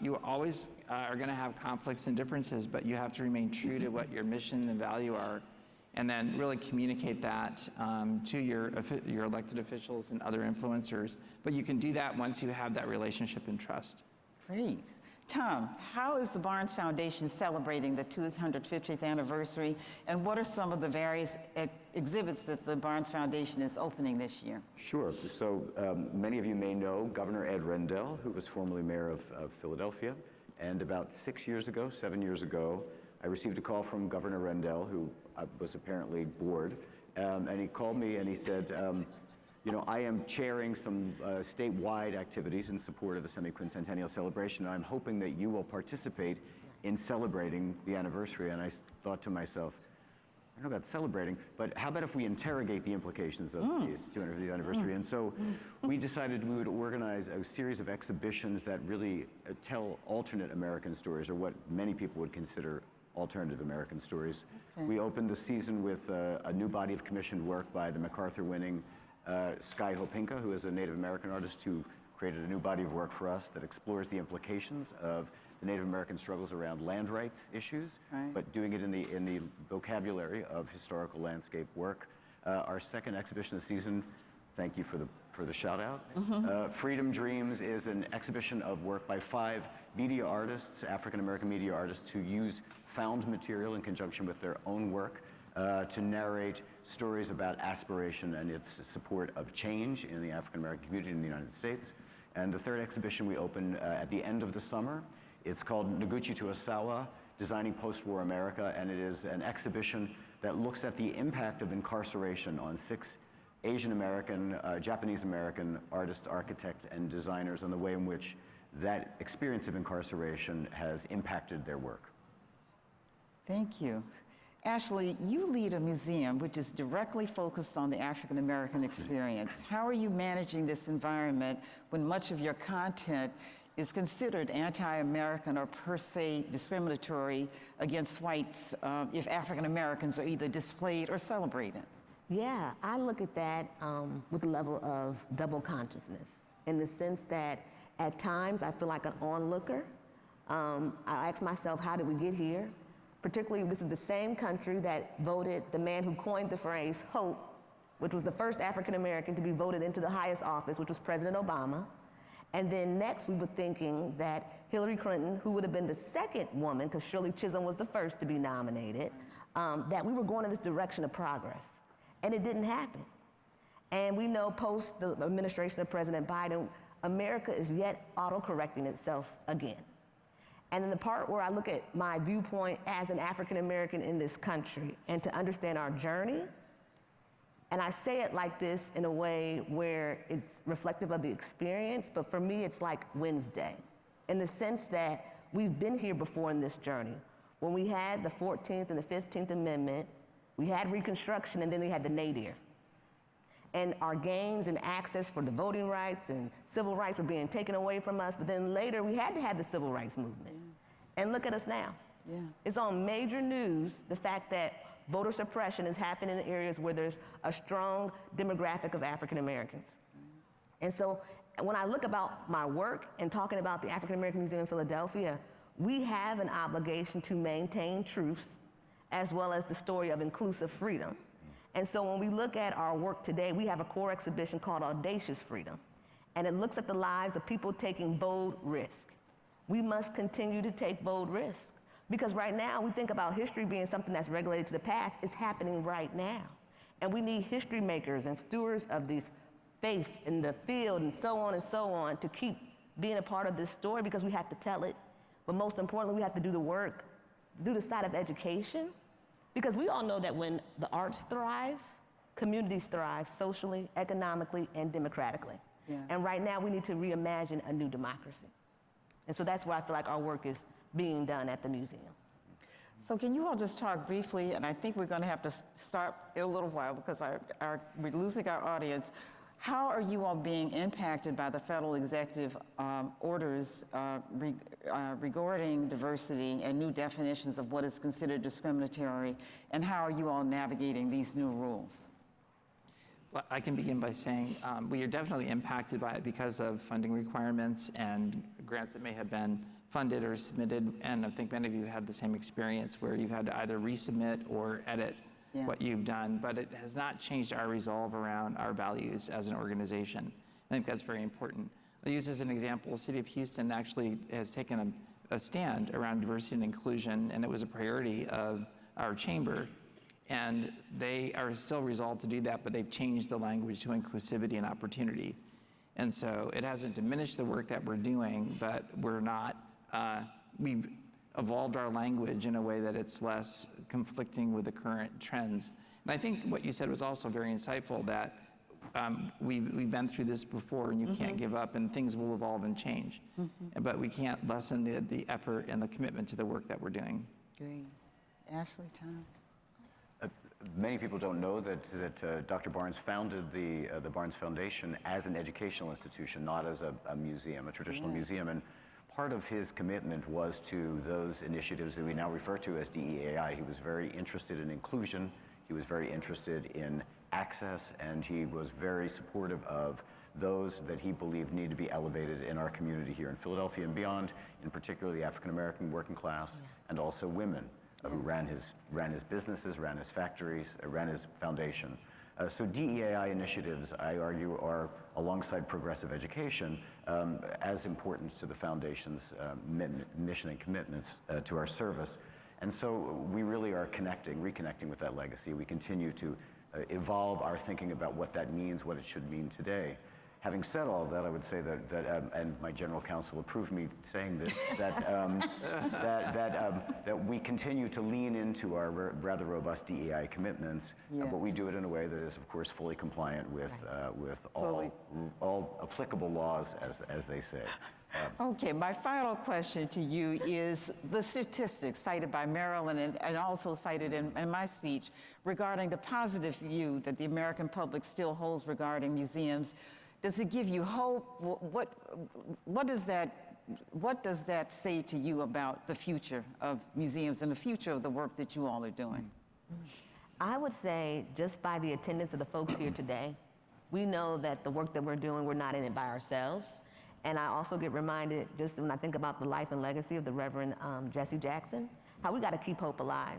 You always are gonna have conflicts and differences, but you have to remain true to what your mission and value are, and then really communicate that to your elected officials and other influencers. But you can do that once you have that relationship and trust. Great. Thom, how is the Barnes Foundation celebrating the 250th anniversary, and what are some of the various exhibits that the Barnes Foundation is opening this year? Sure. So many of you may know Governor Ed Rendell, who was formerly mayor of Philadelphia. And about 7 years ago, I received a call from Governor Rendell, who was apparently bored, and he called me and he said, you know, I am chairing some statewide activities in support of the semi-quincentennial celebration, and I'm hoping that you will participate in celebrating the anniversary. And I thought to myself, I don't know about celebrating, but how about if we interrogate the implications of this 250th anniversary? And so we decided we would organize a series of exhibitions that really tell alternate American stories, or what many people would consider alternative American stories. Okay. We opened the season with a new body of commissioned work by the MacArthur-winning Sky Hopinka, who is a Native American artist who created a new body of work for us that explores the implications of the Native American struggles around land rights issues, but doing it in the vocabulary of historical landscape work. Our second exhibition of the season, thank you for the shout out. Freedom Dreams is an exhibition of work by 5 media artists, African American media artists, who use found material in conjunction with their own work to narrate stories about aspiration and its support of change in the African American community in the United States. And the third exhibition we open at the end of the summer. It's called Noguchi to Osawa, Designing Post-War America, and it is an exhibition that looks at the impact of incarceration on 6 Asian American, Japanese American artists, architects, and designers, and the way in which that experience of incarceration has impacted their work. Thank you. Ashley, you lead a museum which is directly focused on the African American experience. How are you managing this environment when much of your content is considered anti-American or per se discriminatory against whites if African Americans are either displayed or celebrated? Yeah, I look at that with a level of double consciousness, in the sense that at times I feel like an onlooker. I ask myself, how did we get here? Particularly, this is the same country that voted the man who coined the phrase hope, which was the first African American to be voted into the highest office, which was President Obama. And then next we were thinking that Hillary Clinton, who would have been the second woman, because Shirley Chisholm was the first to be nominated, that we were going in this direction of progress. And it didn't happen. And we know post the administration of President Biden, America is yet auto-correcting itself again. And then the part where I look at my viewpoint as an African American in this country and to understand our journey, and I say it like this in a way where it's reflective of the experience, but for me it's like Wednesday, in the sense that we've been here before in this journey. When we had the 14th and the 15th Amendment, we had Reconstruction, and then we had the nadir. And our gains and access for the voting rights and civil rights were being taken away from us, but then later we had to have the civil rights movement. And look at us now. Yeah. It's on major news, the fact that voter suppression is happening in areas where there's a strong demographic of African Americans. And so when I look about my work and talking about the African American Museum in Philadelphia, we have an obligation to maintain truths as well as the story of inclusive freedom. And so when we look at our work today, we have a core exhibition called Audacious Freedom. And it looks at the lives of people taking bold risks. We must continue to take bold risks. Because right now, we think about history being something that's regulated to the past. It's happening right now. And we need history makers and stewards of this faith in the field and so on to keep being a part of this story, because we have to tell it. But most importantly, we have to do the work, do the side of education. Because we all know that when the arts thrive, communities thrive socially, economically, and democratically. Yeah. And right now, we need to reimagine a new democracy. And so that's where I feel like our work is being done at the museum. So can you all just talk briefly, and I think we're going to have to start in a little while because we're losing our audience. How are you all being impacted by the federal executive orders regarding diversity and new definitions of what is considered discriminatory, and how are you all navigating these new rules? Well, I can begin by saying we are definitely impacted by it because of funding requirements and grants that may have been funded or submitted, and I think many of you have had the same experience where you've had to either resubmit or edit what you've done, but it has not changed our resolve around our values as an organization. I think that's very important. I'll use as an example, the city of Houston actually has taken a stand around diversity and inclusion, and it was a priority of our chamber. And they are still resolved to do that, but they've changed the language to inclusivity and opportunity. And so it hasn't diminished the work that we're doing, but we're not, we've evolved our language in a way that it's less conflicting with the current trends. And I think what you said was also very insightful, that we've been through this before, and you can't give up, and things will evolve and change. But we can't lessen the effort and the commitment to the work that we're doing. Great. Ashley, Tom? Many people don't know that Dr. Barnes founded the Barnes Foundation as an educational institution, not as a museum, a traditional museum. And part of his commitment was to those initiatives that we now refer to as DEAI. He was very interested in inclusion. He was very interested in access, and he was very supportive of those that he believed need to be elevated in our community here in Philadelphia and beyond, in particular the African American working class, and also women. Who ran his businesses, ran his factories, ran his foundation. So DEAI initiatives, I argue, are, alongside progressive education, as important to the foundation's mission and commitments to our service. And so we really are reconnecting with that legacy. We continue to evolve our thinking about what that means, what it should mean today. Having said all of that, I would say that and my general counsel approved me saying this, that we continue to lean into our rather robust DEI commitments, but we do it in a way that is, of course, fully compliant with all applicable laws, as they say. Okay, my final question to you is the statistics cited by Marilyn and also cited in my speech regarding the positive view that the American public still holds regarding museums. Does it give you hope? What does that say to you about the future of museums and the future of the work that you all are doing? I would say, just by the attendance of the folks here today, we know that the work that we're doing, we're not in it by ourselves. And I also get reminded, just when I think about the life and legacy of the Reverend Jesse Jackson, how we got to keep hope alive.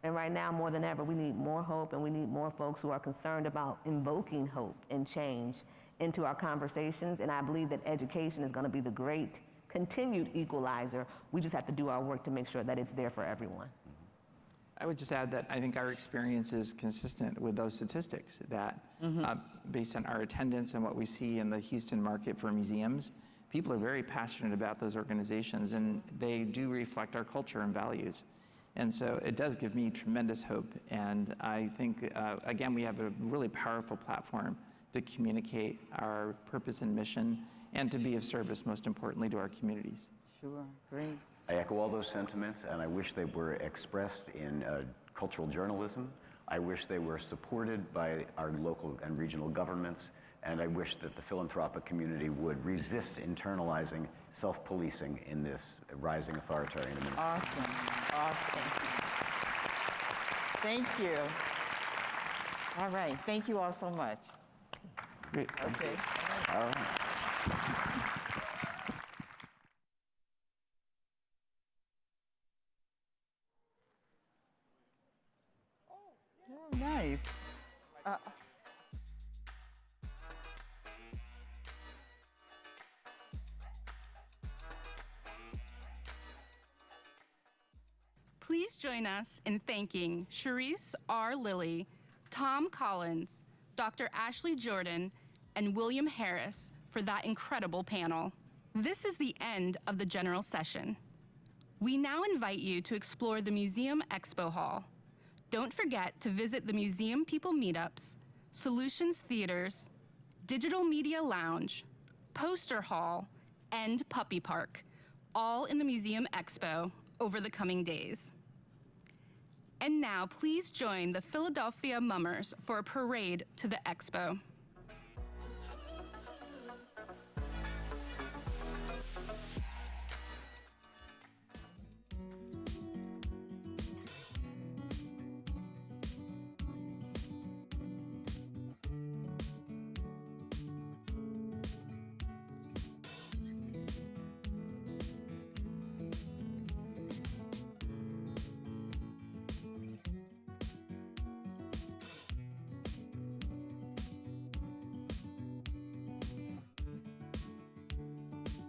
And right now, more than ever, we need more hope, and we need more folks who are concerned about invoking hope and change into our conversations. And I believe that education is going to be the great continued equalizer. We just have to do our work to make sure that it's there for everyone. I would just add that I think our experience is consistent with those statistics, that based on our attendance and what we see in the Houston market for museums, people are very passionate about those organizations, and they do reflect our culture and values. And so it does give me tremendous hope. And I think, again, we have a really powerful platform to communicate our purpose and mission, and to be of service, most importantly, to our communities. Sure, great. I echo all those sentiments, and I wish they were expressed in cultural journalism. I wish they were supported by our local and regional governments, and I wish that the philanthropic community would resist internalizing self-policing in this rising authoritarian administration. Awesome. Thank you. All right. Thank you all so much. Great. Okay. All right. Oh, nice. Please join us in thanking Charisse R. Lillie, Thom Collins, Dr. Ashley Jordan, and William Harris for that incredible panel. This is the end of the general session. We now invite you to explore the Museum Expo Hall. Don't forget to visit the Museum People Meetups, Solutions Theaters, Digital Media Lounge, Poster Hall, and Puppy Park, all in the Museum Expo over the coming days. And now, please join the Philadelphia Mummers for a parade to the Expo.